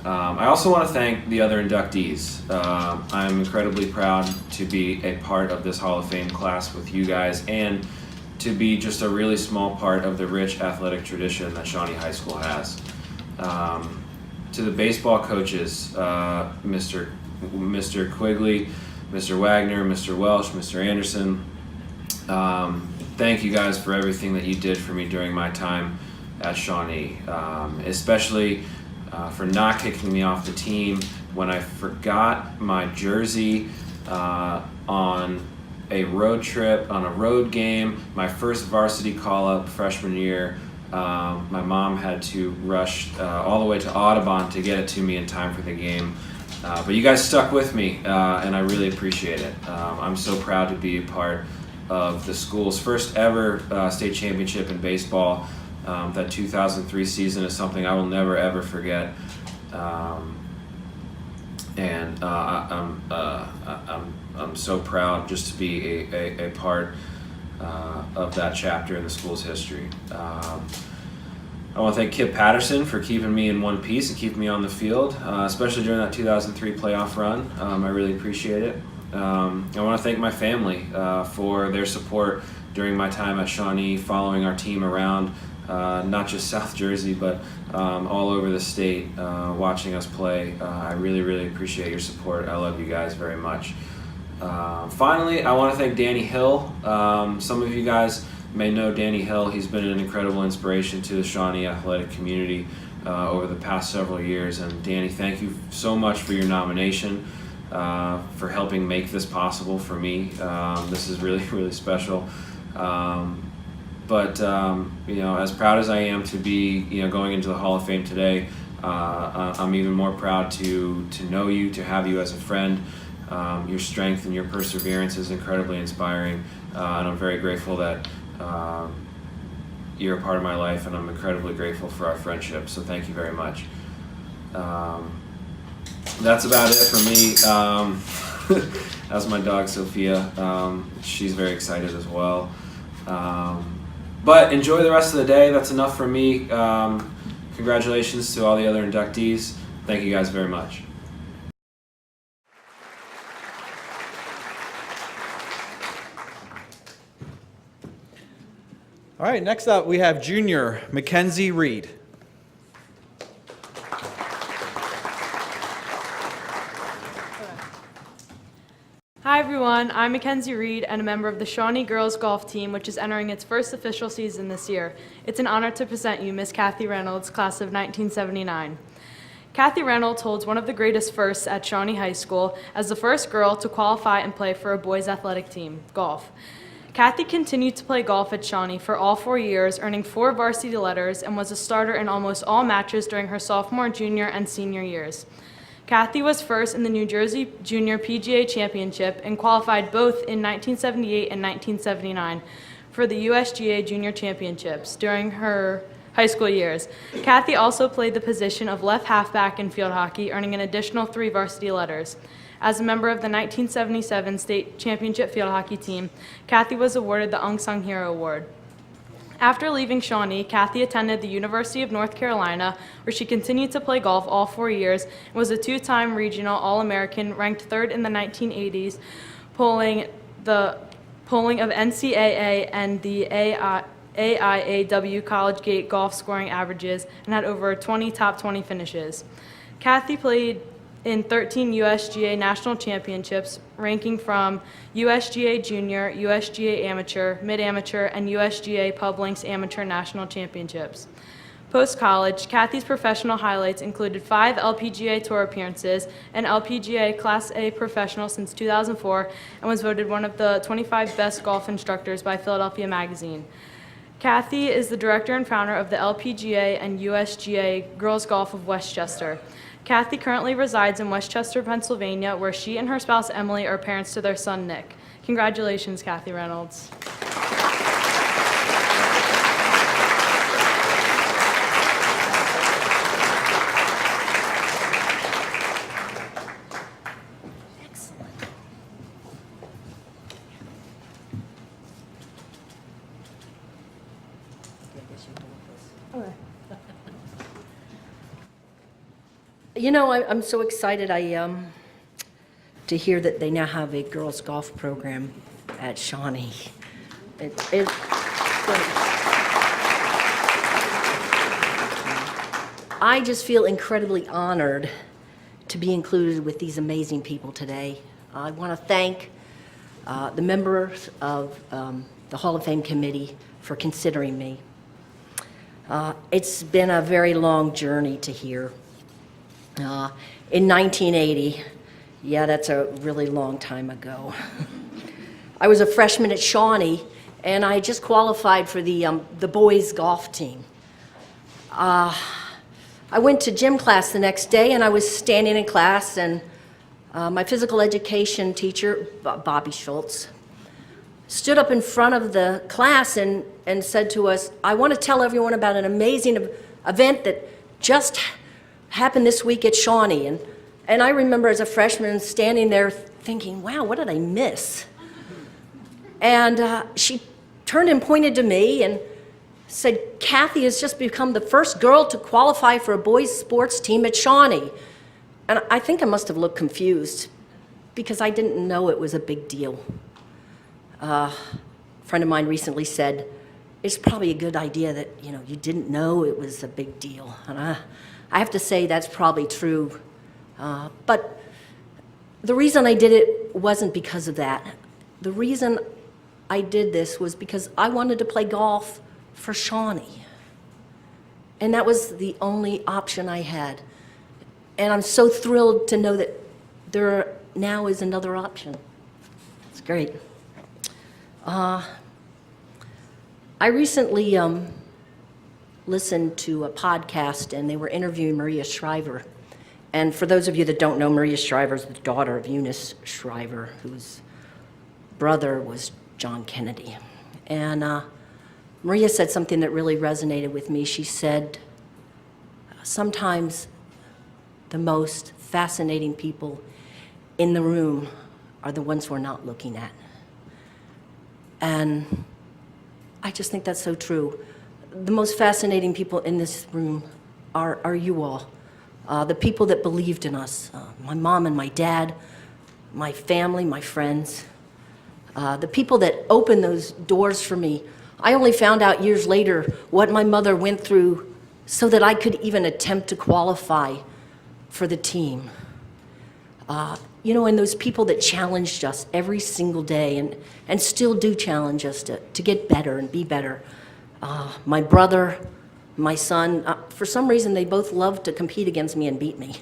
I also want to thank the other inductees. I'm incredibly proud to be a part of this Hall of Fame class with you guys and to be just a really small part of the rich athletic tradition that Shawnee High School has. To the baseball coaches, Mr. Quigley, Mr. Wagner, Mr. Welsh, Mr. Anderson, thank you guys for everything that you did for me during my time at Shawnee, especially for not kicking me off the team when I forgot my jersey on a road trip, on a road game, my first varsity call-up freshman year. My mom had to rush all the way to Audubon to get it to me in time for the game. But you guys stuck with me, and I really appreciate it. I'm so proud to be a part of the school's first ever state championship in baseball. That 2003 season is something I will never ever forget. I'm so proud just to be a part of that chapter in the school's history. I want to thank Kip Patterson for keeping me in one piece and keeping me on the field, especially during that 2003 playoff run. I really appreciate it. I want to thank my family for their support during my time at Shawnee, following our team around, not just South Jersey, but all over the state, watching us play. I really, really appreciate your support. I love you guys very much. Finally, I want to thank Danny Hill. Some of you guys may know Danny Hill. He's been an incredible inspiration to the Shawnee athletic community over the past several years. And Danny, thank you so much for your nomination, for helping make this possible for me. This is really, really special. But as proud as I am to be, going into the Hall of Fame today, I'm even more proud to know you, to have you as a friend. Your strength and your perseverance is incredibly inspiring, and I'm very grateful that you're a part of my life, and I'm incredibly grateful for our friendship, so thank you very much. That's about it for me. That's my dog, Sophia. She's very excited as well. But enjoy the rest of the day. That's enough for me. Congratulations to all the other inductees. Thank you guys very much. All right, next up we have junior Mackenzie Reed. Hi everyone, I'm Mackenzie Reed and a member of the Shawnee girls golf team, which is entering its first official season this year. It's an honor to present you Miss Kathy Reynolds, class of 1979. Kathy Reynolds holds one of the greatest firsts at Shawnee High School as the first girl to qualify and play for a boys athletic team, golf. Kathy continued to play golf at Shawnee for all 4 years, earning 4 varsity letters, and was a starter in almost all matches during her sophomore, junior, and senior years. Kathy was first in the New Jersey Junior PGA Championship and qualified both in 1978 and 1979 for the USGA Junior Championships during her high school years. Kathy also played the position of left halfback in field hockey, earning an additional 3 varsity letters. As a member of the 1977 state championship field hockey team, Kathy was awarded the Unsung Hero Award. After leaving Shawnee, Kathy attended the University of North Carolina, where she continued to play golf all 4 years and was a 2-time regional All-American, ranked 3rd in the 1980s, polling of NCAA and the AIAW College Gate golf scoring averages and had over 20 top 20 finishes. Kathy played in 13 USGA national championships, ranking from USGA Junior, USGA Amateur, Mid-Amateur, and USGA Pub Links Amateur National Championships. Post-college, Kathy's professional highlights included 5 LPGA Tour appearances, an LPGA Class A professional since 2004, and was voted one of the 25 best golf instructors by Philadelphia Magazine. Kathy is the director and founder of the LPGA and USGA Girls Golf of Westchester. Kathy currently resides in Westchester, Pennsylvania, where she and her spouse Emily are parents to their son Nick. Congratulations, Kathy Reynolds. You know, I'm so excited to hear that they now have a girls' golf program at Shawnee. I just feel incredibly honored to be included with these amazing people today. I want to thank the members of the Hall of Fame committee for considering me. It's been a very long journey to here. In 1980, yeah, that's a really long time ago. I was a freshman at Shawnee, and I just qualified for the boys' golf team. I went to gym class the next day, and I was standing in class, and my physical education teacher, Bobby Schultz, stood up in front of the class and said to us, "I want to tell everyone about an amazing event that just happened this week at Shawnee." And I remember as a freshman standing there thinking, wow, what did I miss? And she turned and pointed to me and said, "Kathy has just become the first girl to qualify for a boys' sports team at Shawnee." And I think I must have looked confused because I didn't know it was a big deal. A friend of mine recently said, it's probably a good idea that, you know, you didn't know it was a big deal. And I have to say that's probably true. But the reason I did it wasn't because of that. The reason I did this was because I wanted to play golf for Shawnee. And that was the only option I had. And I'm so thrilled to know that there now is another option. It's great. I recently listened to a podcast, and they were interviewing Maria Shriver. And for those of you that don't know, Maria Shriver is the daughter of Eunice Shriver, whose brother was John Kennedy. And Maria said something that really resonated with me. She said, sometimes the most fascinating people in the room are the ones we're not looking at. And I just think that's so true. The most fascinating people in this room are you all. The people that believed in us, my mom and my dad, my family, my friends, the people that opened those doors for me. I only found out years later what my mother went through so that I could even attempt to qualify for the team. You know, and those people that challenged us every single day and still do challenge us to get better and be better. My brother, my son, for some reason they both love to compete against me and beat me.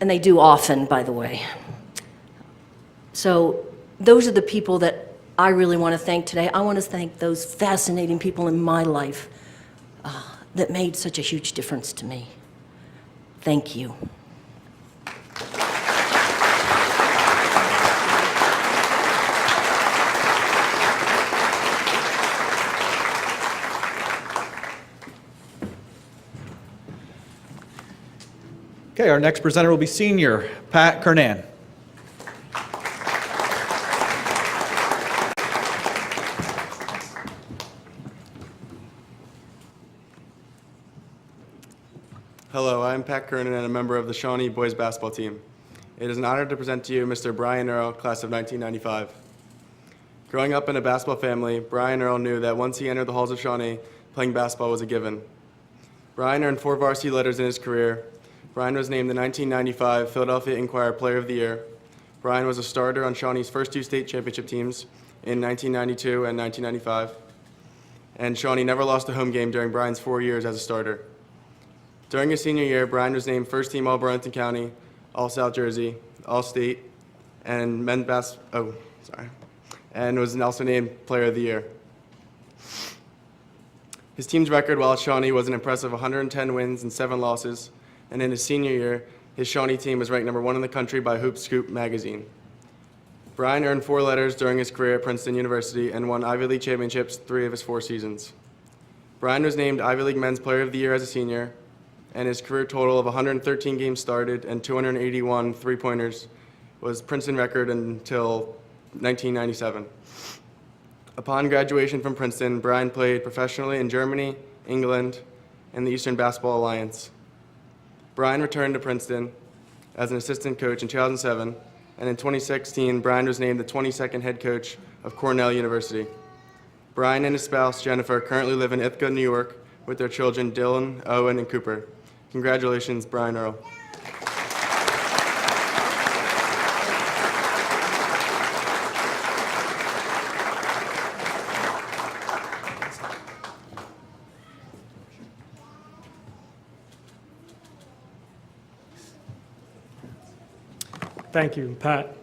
And they do often, by the way. So those are the people that I really want to thank today. I want to thank those fascinating people in my life that made such a huge difference to me. Thank you. Okay, our next presenter will be Senior Pat Kernan. Hello, I'm Pat Kernan and a member of the Shawnee boys basketball team. It is an honor to present to you Mr. Bryan Earl, class of 1995. Growing up in a basketball family, Bryan Earl knew that once he entered the halls of Shawnee, playing basketball was a given. Bryan earned 4 varsity letters in his career. Bryan was named the 1995 Philadelphia Inquirer Player of the Year. Bryan was a starter on Shawnee's first 2 state championship teams in 1992 and 1995. And Shawnee never lost a home game during Bryan's 4 years as a starter. During his senior year, Bryan was named first team All-Burlington County, All-South Jersey, All-State, and and was also named Player of the Year. His team's record while at Shawnee was an impressive 110 wins and 7 losses, and in his senior year, his Shawnee team was ranked number 1 in the country by Hoop Scoop magazine. Bryan earned 4 letters during his career at Princeton University and won Ivy League championships 3 of his 4 seasons. Bryan was named Ivy League Men's Player of the Year as a senior, and his career total of 113 games started and 281 three-pointers was Princeton record until 1997. Upon graduation from Princeton, Bryan played professionally in Germany, England, and the Eastern Basketball Alliance. Bryan returned to Princeton as an assistant coach in 2007, and in 2016, Bryan was named the 22nd head coach of Cornell University. Bryan and his spouse, Jennifer, currently live in Ithaca, New York, with their children, Dylan, Owen, and Cooper. Congratulations, Bryan Earl. Thank you, Pat.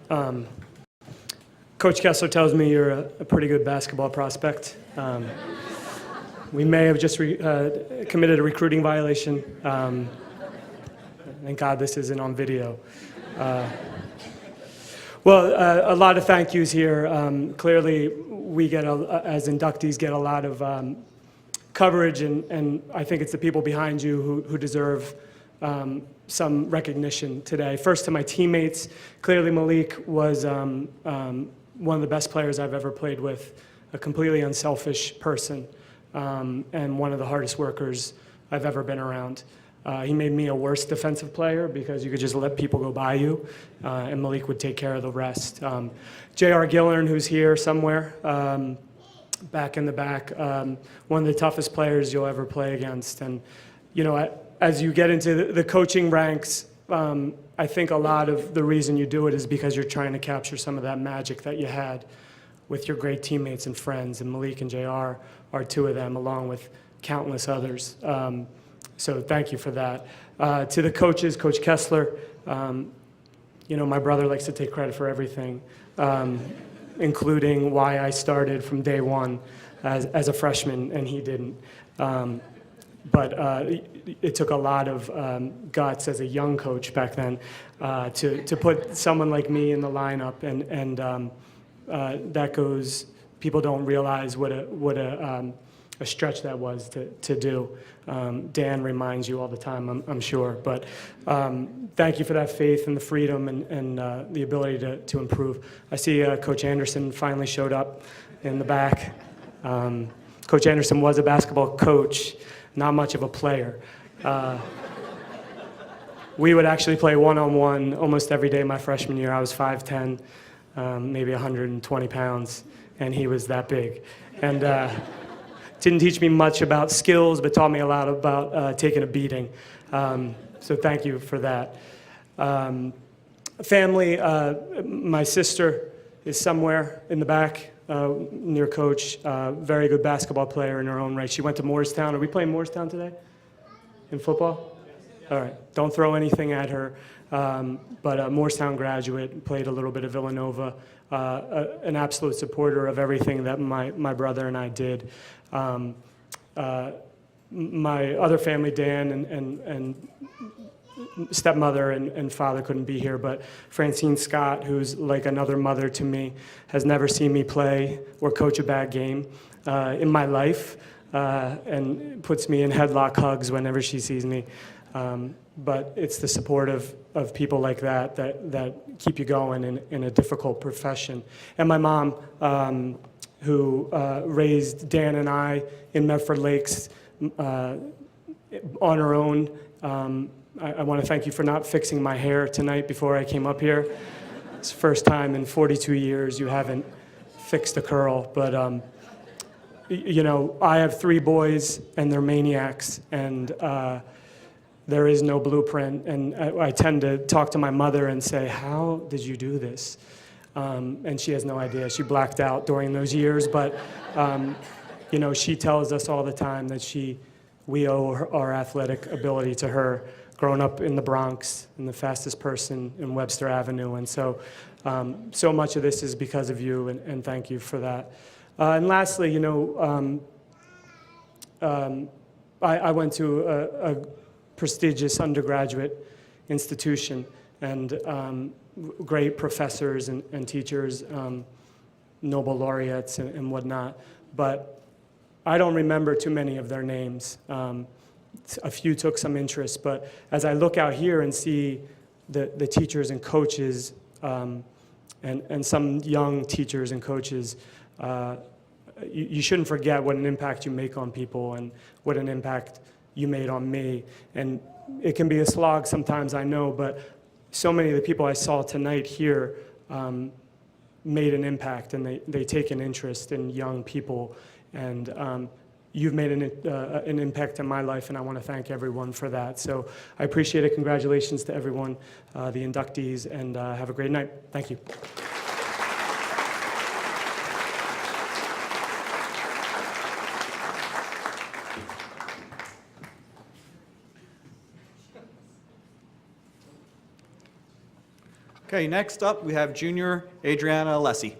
Coach Kessler tells me you're a pretty good basketball prospect. We may have just committed a recruiting violation. Thank God this isn't on video. Well, a lot of thank yous here. Clearly, we get, as inductees, get a lot of coverage, and I think it's the people behind you who deserve some recognition today. First, to my teammates, clearly Malik was one of the best players I've ever played with, a completely unselfish person, and one of the hardest workers I've ever been around. He made me a worse defensive player because you could just let people go by you, and Malik would take care of the rest. J.R. Gillern, who's here somewhere, back in the back, one of the toughest players you'll ever play against. And, you know, as you get into the coaching ranks, I think a lot of the reason you do it is because you're trying to capture some of that magic that you had with your great teammates and friends, and Malik and JR are two of them, along with countless others. So thank you for that. To the coaches, Coach Kessler, you know, my brother likes to take credit for everything, including why I started from day one as a freshman, and he didn't. But it took a lot of guts as a young coach back then to put someone like me in the lineup, and that goes. People don't realize what a stretch that was to do. Dan reminds you all the time, I'm sure. But thank you for that faith and the freedom and the ability to improve. I see Coach Anderson finally showed up in the back. Coach Anderson was a basketball coach, not much of a player. We would actually play one-on-one almost every day my freshman year. I was 5'10", maybe 120 pounds, and he was that big. And didn't teach me much about skills, but taught me a lot about taking a beating. So thank you for that. Family, my sister is somewhere in the back near Coach. Very good basketball player in her own right. She went to Morristown. Are we playing Morristown today? In football? All right. Don't throw anything at her. But a Morristown graduate, played a little bit of Villanova, an absolute supporter of everything that my brother and I did. My other family, Dan and stepmother and father couldn't be here, but Francine Scott, who's like another mother to me, has never seen me play or coach a bad game in my life, and puts me in headlock hugs whenever she sees me. But it's the support of people like that keep you going in a difficult profession. And my mom, who raised Dan and I in Medford Lakes on her own. I want to thank you for not fixing my hair tonight before I came up here. It's the first time in 42 years you haven't fixed a curl. But, you know, I have 3 boys, and they're maniacs, and there is no blueprint. And I tend to talk to my mother and say, how did you do this? And she has no idea. She blacked out during those years. But, you know, she tells us all the time that we owe our athletic ability to her. Growing up in the Bronx, and the fastest person in Webster Avenue. And so, so much of this is because of you, and thank you for that. And lastly, you know, I went to a prestigious undergraduate institution, and great professors and teachers, Nobel laureates and whatnot, but I don't remember too many of their names. A few took some interest, but as I look out here and see the teachers and coaches, and some young teachers and coaches, you shouldn't forget what an impact you make on people and what an impact you made on me. And it can be a slog sometimes, I know, but so many of the people I saw tonight here made an impact, and they take an interest in young people. And you've made an impact in my life, and I want to thank everyone for that. So I appreciate it. Congratulations to everyone, the inductees, and have a great night. Thank you. Okay, next up we have junior Adriana Alessi.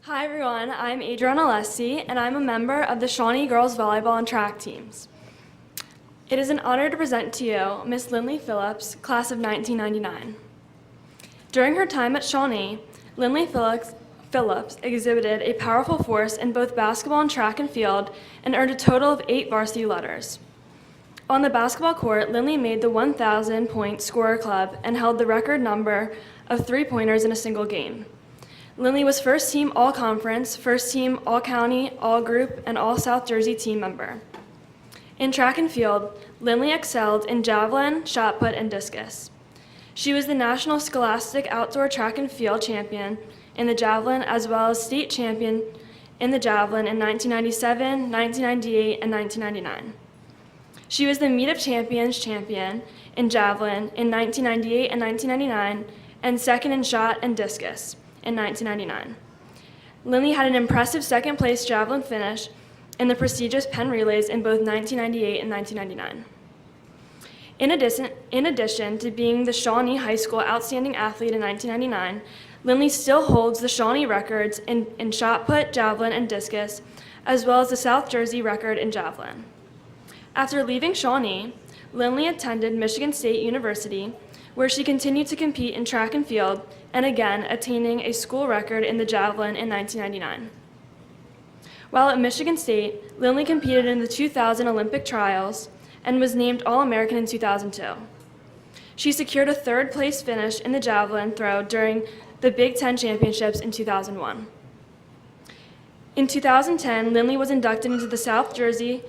Hi everyone, I'm Adriana Alessi, and I'm a member of the Shawnee girls volleyball and track teams. It is an honor to present to you Miss Lindley Phillips, class of 1999. During her time at Shawnee, Lindley Phillips exhibited a powerful force in both basketball and track and field and earned a total of 8 varsity letters. On the basketball court, Lindley made the 1,000-point scorer club and held the record number of three-pointers in a single game. Lindley was first team all-conference, first team all-county, all-group, and all-South Jersey team member. In track and field, Lindley excelled in javelin, shot put, and discus. She was the National Scholastic Outdoor Track and Field champion in the javelin, as well as state champion in the javelin in 1997, 1998, and 1999. She was the Meet of Champions champion in javelin in 1998 and 1999, and second in shot and discus in 1999. Lindley had an impressive second-place javelin finish in the prestigious Penn Relays in both 1998 and 1999. In addition to being the Shawnee High School Outstanding Athlete in 1999, Lindley still holds the Shawnee records in shot put, javelin, and discus, as well as the South Jersey record in javelin. After leaving Shawnee, Lindley attended Michigan State University, where she continued to compete in track and field, and again attaining a school record in the javelin in 1999. While at Michigan State, Lindley competed in the 2000 Olympic trials and was named All-American in 2002. She secured a third-place finish in the javelin throw during the Big Ten Championships in 2001. In 2010, Lindley was inducted into the South Jersey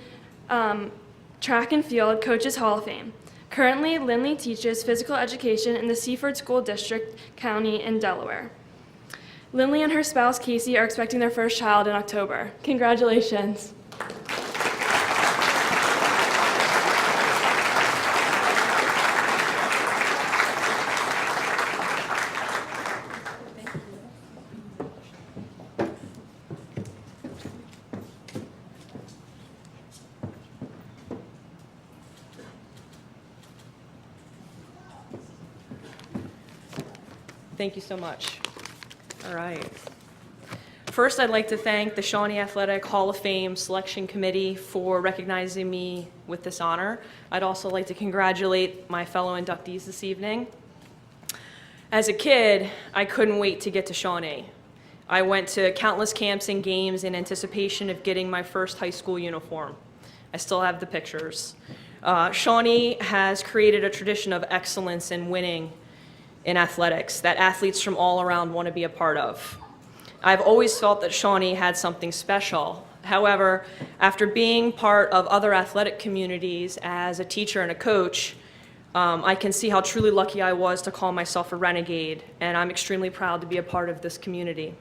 Track and Field Coaches Hall of Fame. Currently, Lindley teaches physical education in the Seaford School District County in Delaware. Lindley and her spouse, Casey, are expecting their first child in October. Congratulations. Thank you so much. All right. First, I'd like to thank the Shawnee Athletic Hall of Fame Selection Committee for recognizing me with this honor. I'd also like to congratulate my fellow inductees this evening. As a kid, I couldn't wait to get to Shawnee. I went to countless camps and games in anticipation of getting my first high school uniform. I still have the pictures. Shawnee has created a tradition of excellence and winning in athletics that athletes from all around want to be a part of. I've always felt that Shawnee had something special. However, after being part of other athletic communities as a teacher and a coach, I can see how truly lucky I was to call myself a renegade, and I'm extremely proud to be a part of this community.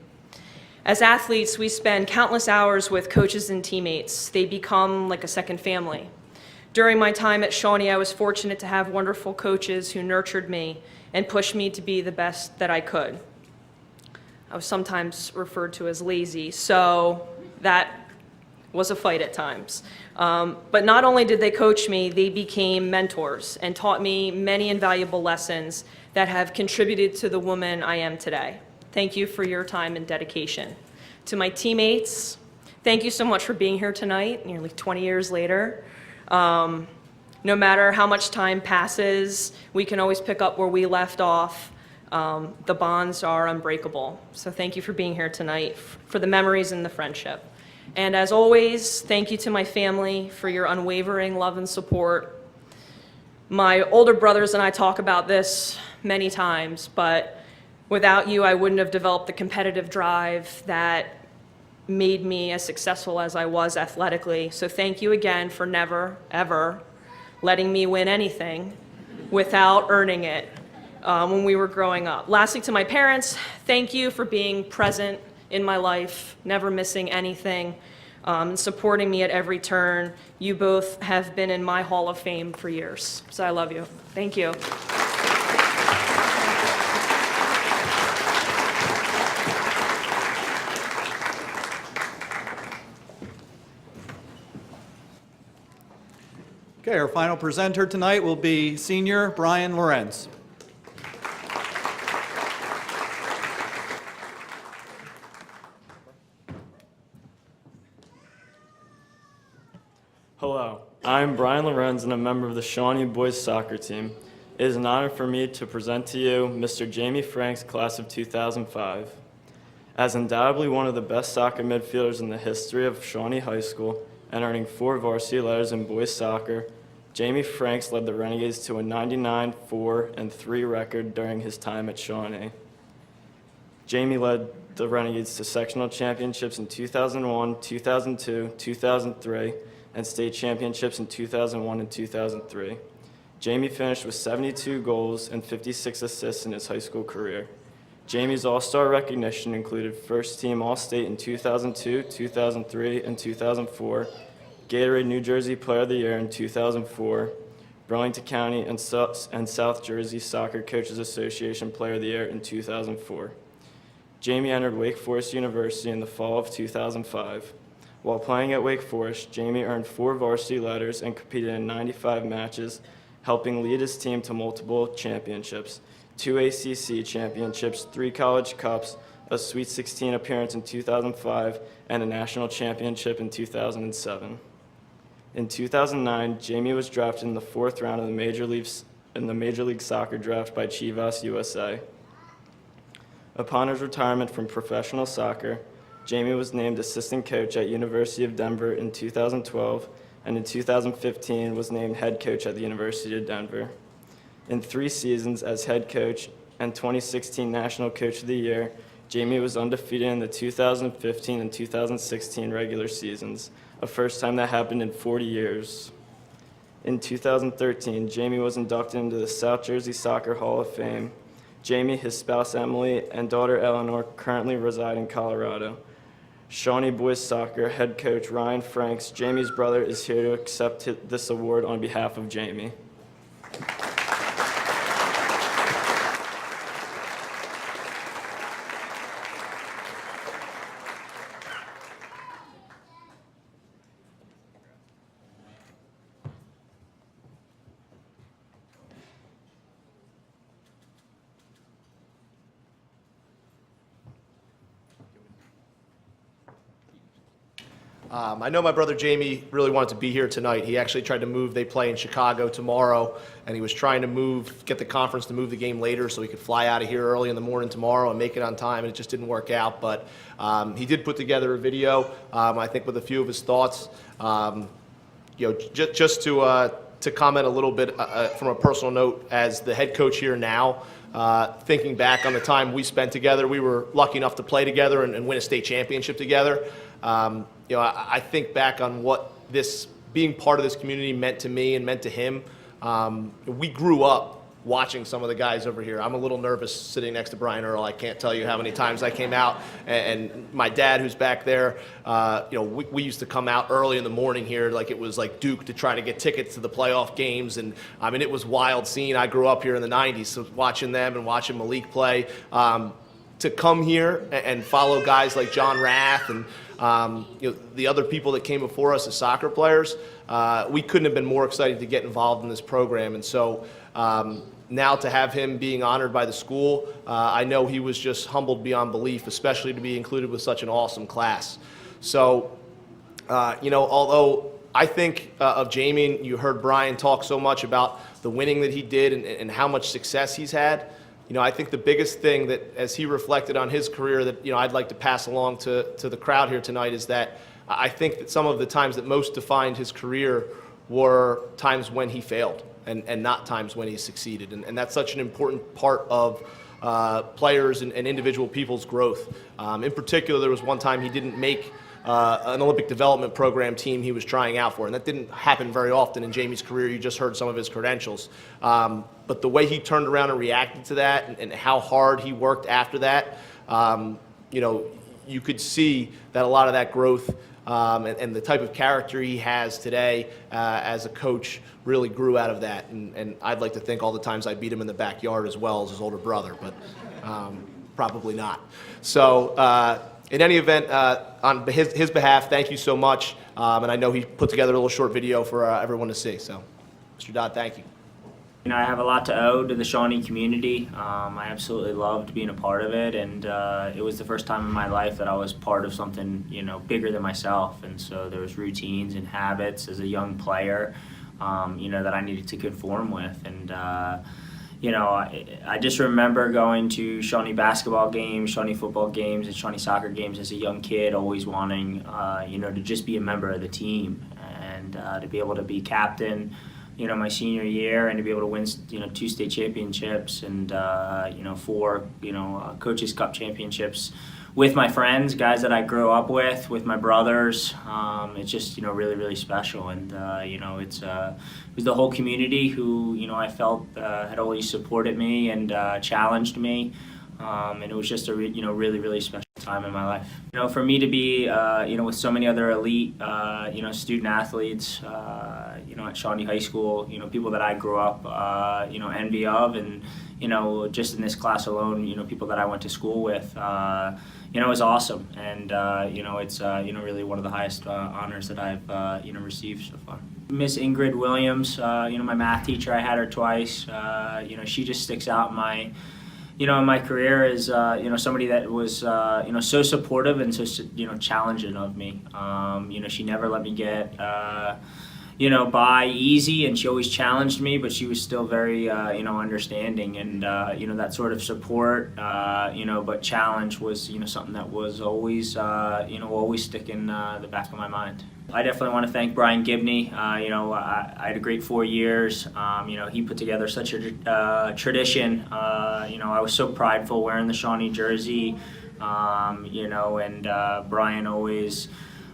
As athletes, we spend countless hours with coaches and teammates. They become like a second family. During my time at Shawnee, I was fortunate to have wonderful coaches who nurtured me and pushed me to be the best that I could. I was sometimes referred to as lazy, so that was a fight at times. But not only did they coach me, they became mentors and taught me many invaluable lessons that have contributed to the woman I am today. Thank you for your time and dedication. To my teammates, thank you so much for being here tonight, nearly 20 years later. No matter how much time passes, we can always pick up where we left off. The bonds are unbreakable. So thank you for being here tonight, for the memories and the friendship. And as always, thank you to my family for your unwavering love and support. My older brothers and I talk about this many times, but without you, I wouldn't have developed the competitive drive that made me as successful as I was athletically. So thank you again for never, ever letting me win anything without earning it when we were growing up. Lastly, to my parents, thank you for being present in my life, never missing anything, and supporting me at every turn. You both have been in my Hall of Fame for years, so I love you. Thank you. Okay, our final presenter tonight will be senior Bryan Lorentz. Hello, I'm Bryan Lorentz and a member of the Shawnee boys soccer team. It is an honor for me to present to you Mr. Jamie Frank's class of 2005. As undoubtedly one of the best soccer midfielders in the history of Shawnee High School and earning 4 varsity letters in boys soccer, Jamie Franks led the Renegades to a 99, 4, and 3 record during his time at Shawnee. Jamie led the Renegades to sectional championships in 2001, 2002, 2003, and state championships in 2001 and 2003. Jamie finished with 72 goals and 56 assists in his high school career. Jamie's all-star recognition included first team All-State in 2002, 2003, and 2004, Gatorade New Jersey Player of the Year in 2004, Burlington County and South Jersey Soccer Coaches Association Player of the Year in 2004. Jamie entered Wake Forest University in the fall of 2005. While playing at Wake Forest, Jamie earned 4 varsity letters and competed in 95 matches, helping lead his team to multiple championships, 2 ACC championships, 3 college cups, a Sweet 16 appearance in 2005, and a national championship in 2007. In 2009, Jamie was drafted in the 4th round of the Major League Soccer draft by Chivas USA. Upon his retirement from professional soccer, Jamie was named assistant coach at University of Denver in 2012, and in 2015 was named head coach at the University of Denver. In 3 seasons as head coach and 2016 National Coach of the Year, Jamie was undefeated in the 2015 and 2016 regular seasons, a first time that happened in 40 years. In 2013, Jamie was inducted into the South Jersey Soccer Hall of Fame. Jamie, his spouse Emily, and daughter Eleanor currently reside in Colorado. Shawnee boys soccer head coach Ryan Franks, Jamie's brother, is here to accept this award on behalf of Jamie. I know my brother Jamie really wanted to be here tonight. He actually tried to move. They play in Chicago tomorrow, and he was trying to get the conference to move the game later so he could fly out of here early in the morning tomorrow and make it on time, and it just didn't work out. But he did put together a video, I think, with a few of his thoughts. Just to comment a little bit from a personal note, as the head coach here now, thinking back on the time we spent together, we were lucky enough to play together and win a state championship together. I think back on what being part of this community meant to me and meant to him. We grew up watching some of the guys over here. I'm a little nervous sitting next to Brian Earl. I can't tell you how many times I came out, and my dad, who's back there, we used to come out early in the morning here like it was like Duke to try to get tickets to the playoff games, and I mean, it was wild scene. I grew up here in the 90s, so watching them and watching Malik play. To come here and follow guys like John Rath and the other people that came before us as soccer players, we couldn't have been more excited to get involved in this program. And so now to have him being honored by the school, I know he was just humbled beyond belief, especially to be included with such an awesome class. So, although I think of Jamie, you heard Brian talk so much about the winning that he did and how much success he's had. I think the biggest thing that, as he reflected on his career, that I'd like to pass along to the crowd here tonight is that I think that some of the times that most defined his career were times when he failed. and not times when he's succeeded. And that's such an important part of players and individual people's growth. In particular, there was one time he didn't make an Olympic development program team he was trying out for, and that didn't happen very often in Jamie's career. You just heard some of his credentials. But the way he turned around and reacted to that and how hard he worked after that, you know, you could see that a lot of that growth and the type of character he has today as a coach really grew out of that. And I'd like to think all the times I beat him in the backyard as well as his older brother, but probably not. So in any event, on his behalf, thank you so much. And I know he put together a little short video for everyone to see. So, Mr. Dodd, thank you. You know, I have a lot to owe to the Shawnee community. I absolutely loved being a part of it, and it was the first time in my life that I was part of something, you know, bigger than myself. And so there was routines and habits as a young player, you know, that I needed to conform with. And you know, I just remember going to Shawnee basketball games, Shawnee football games, and Shawnee soccer games as a young kid, always wanting, you know, to just be a member of the team and to be able to be captain, you know, my senior year, and to be able to win, you know, 2 state championships and, you know, 4, you know, Coaches Cup championships with my friends, guys that I grew up with my brothers. It's just, you know, really, really special. And, you know, it was the whole community who, you know, I felt had always supported me and challenged me. And it was just a, you know, really, really special time in my life. You know, for me to be, you know, with so many other elite, you know, student athletes, you know, at Shawnee High School, you know, people that I grew up, you know, envy of, and, you know, just in this class alone, you know, people that I went to school with, you know, it was awesome. And, you know, it's, you know, really one of the highest honors that I've, you know, received so far. Miss Ingrid Williams, you know, my math teacher, I had her twice. You know, she just sticks out in my, you know, in my career as, you know, somebody that was, you know, so supportive and so, you know, challenging of me. You know, she never let me get, you know, by easy, and she always challenged me, but she was still very, you know, understanding, and, you know, that sort of support, you know, but challenge was, you know, something that was always, you know, always stick in the back of my mind. I definitely want to thank Brian Gibney. You know, I had a great 4 years. You know, he put together such a tradition. You know, I was so prideful wearing the Shawnee jersey. You know, and Brian always,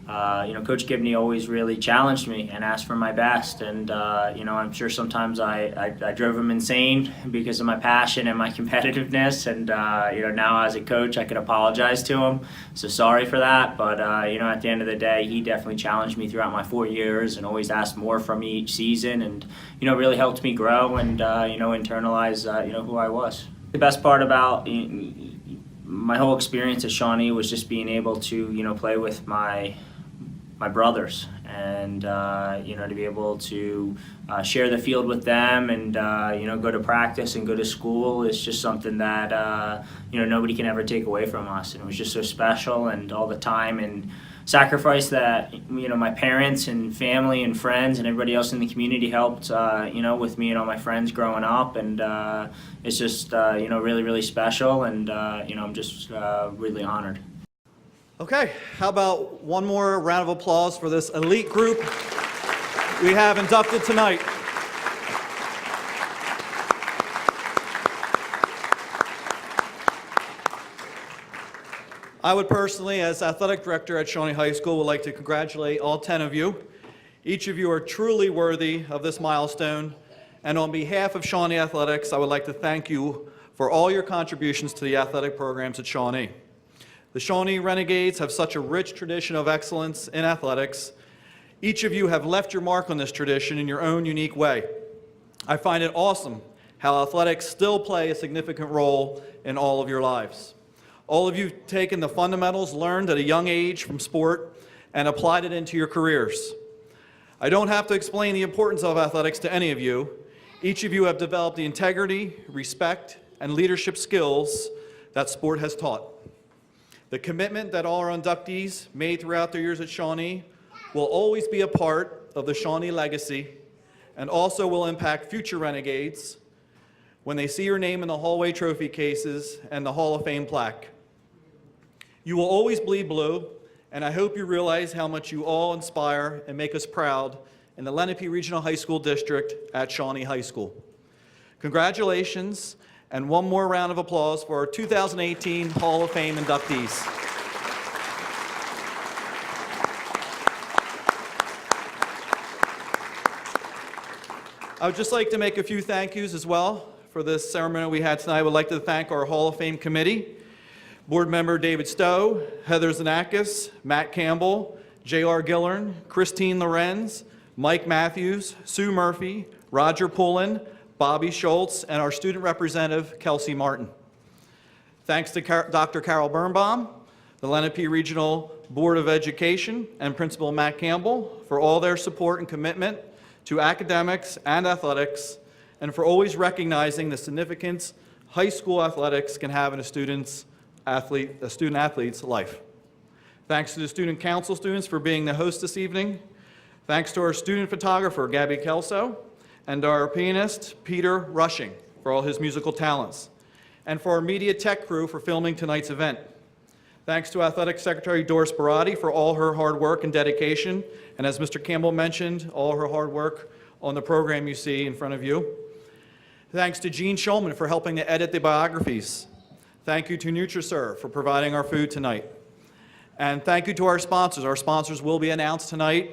you know, Coach Gibney always really challenged me and asked for my best. And, you know, I'm sure sometimes I drove him insane because of my passion and my competitiveness. And, you know, now as a coach, I can apologize to him. So sorry for that. But, you know, at the end of the day, he definitely challenged me throughout my 4 years and always asked more from me each season, and, you know, really helped me grow and, you know, internalize, you know, who I was. The best part about my whole experience at Shawnee was just being able to, you know, play with my brothers, and you know, to be able to share the field with them, and you know, go to practice and go to school is just something that you know, nobody can ever take away from us. And it was just so special, and all the time and sacrifice that, you know, my parents and family and friends and everybody else in the community helped, you know, with me and all my friends growing up. And it's just, you know, really, really special, and you know, I'm just really honored. Okay, how about one more round of applause for this elite group we have inducted tonight. I would personally, as athletic director at Shawnee High School, would like to congratulate all 10 of you. Each of you are truly worthy of this milestone, and on behalf of Shawnee Athletics, I would like to thank you for all your contributions to the athletic programs at Shawnee. The Shawnee Renegades have such a rich tradition of excellence in athletics. Each of you have left your mark on this tradition in your own unique way. I find it awesome how athletics still play a significant role in all of your lives. All of you have taken the fundamentals learned at a young age from sport and applied it into your careers. I don't have to explain the importance of athletics to any of you. Each of you have developed the integrity, respect, and leadership skills that sport has taught. The commitment that all our inductees made throughout their years at Shawnee will always be a part of the Shawnee legacy, and also will impact future Renegades when they see your name in the hallway trophy cases and the Hall of Fame plaque. You will always bleed blue, and I hope you realize how much you all inspire and make us proud in the Lenape Regional High School District at Shawnee High School. Congratulations, and one more round of applause for our 2018 Hall of Fame inductees. I would just like to make a few thank yous as well for this ceremony we had tonight. I would like to thank our Hall of Fame committee, Board Member David Stowe, Heather Zanakis, Matt Campbell, J.R. Gillern, Christine Lorenz, Mike Matthews, Sue Murphy, Roger Pullen, Bobby Schultz, and our student representative, Kelsey Martin. Thanks to Dr. Carol Birnbaum, the Lenape Regional Board of Education, and Principal Matt Campbell for all their support and commitment to academics and athletics, and for always recognizing the significance high school athletics can have in a student athlete's life. Thanks to the student council students for being the host this evening. Thanks to our student photographer, Gabby Kelso, and our pianist, Peter Rushing, for all his musical talents, and for our media tech crew for filming tonight's event. Thanks to Athletic Secretary Doris Barati for all her hard work and dedication, and as Mr. Campbell mentioned, all her hard work on the program you see in front of you. Thanks to Gene Schulman for helping to edit the biographies. Thank you to NutriServe for providing our food tonight. And thank you to our sponsors. Our sponsors will be announced tonight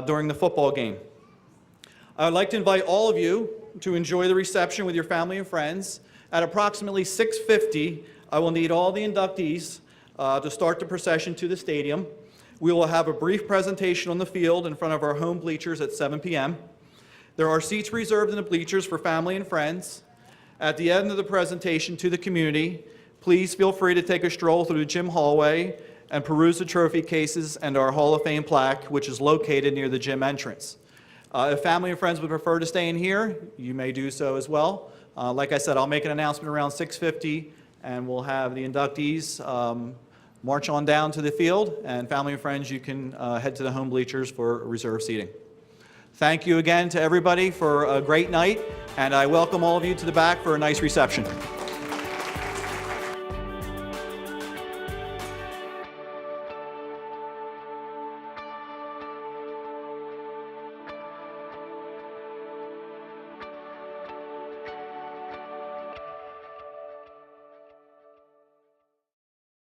during the football game. I would like to invite all of you to enjoy the reception with your family and friends. At approximately 6:50, I will need all the inductees to start the procession to the stadium. We will have a brief presentation on the field in front of our home bleachers at 7 p.m. There are seats reserved in the bleachers for family and friends. At the end of the presentation to the community, please feel free to take a stroll through the gym hallway and peruse the trophy cases and our Hall of Fame plaque, which is located near the gym entrance. If family and friends would prefer to stay in here, you may do so as well. Like I said, I'll make an announcement around 6:50, and we'll have the inductees march on down to the field, and family and friends, you can head to the home bleachers for reserved seating. Thank you again to everybody for a great night, and I welcome all of you to the back for a nice reception.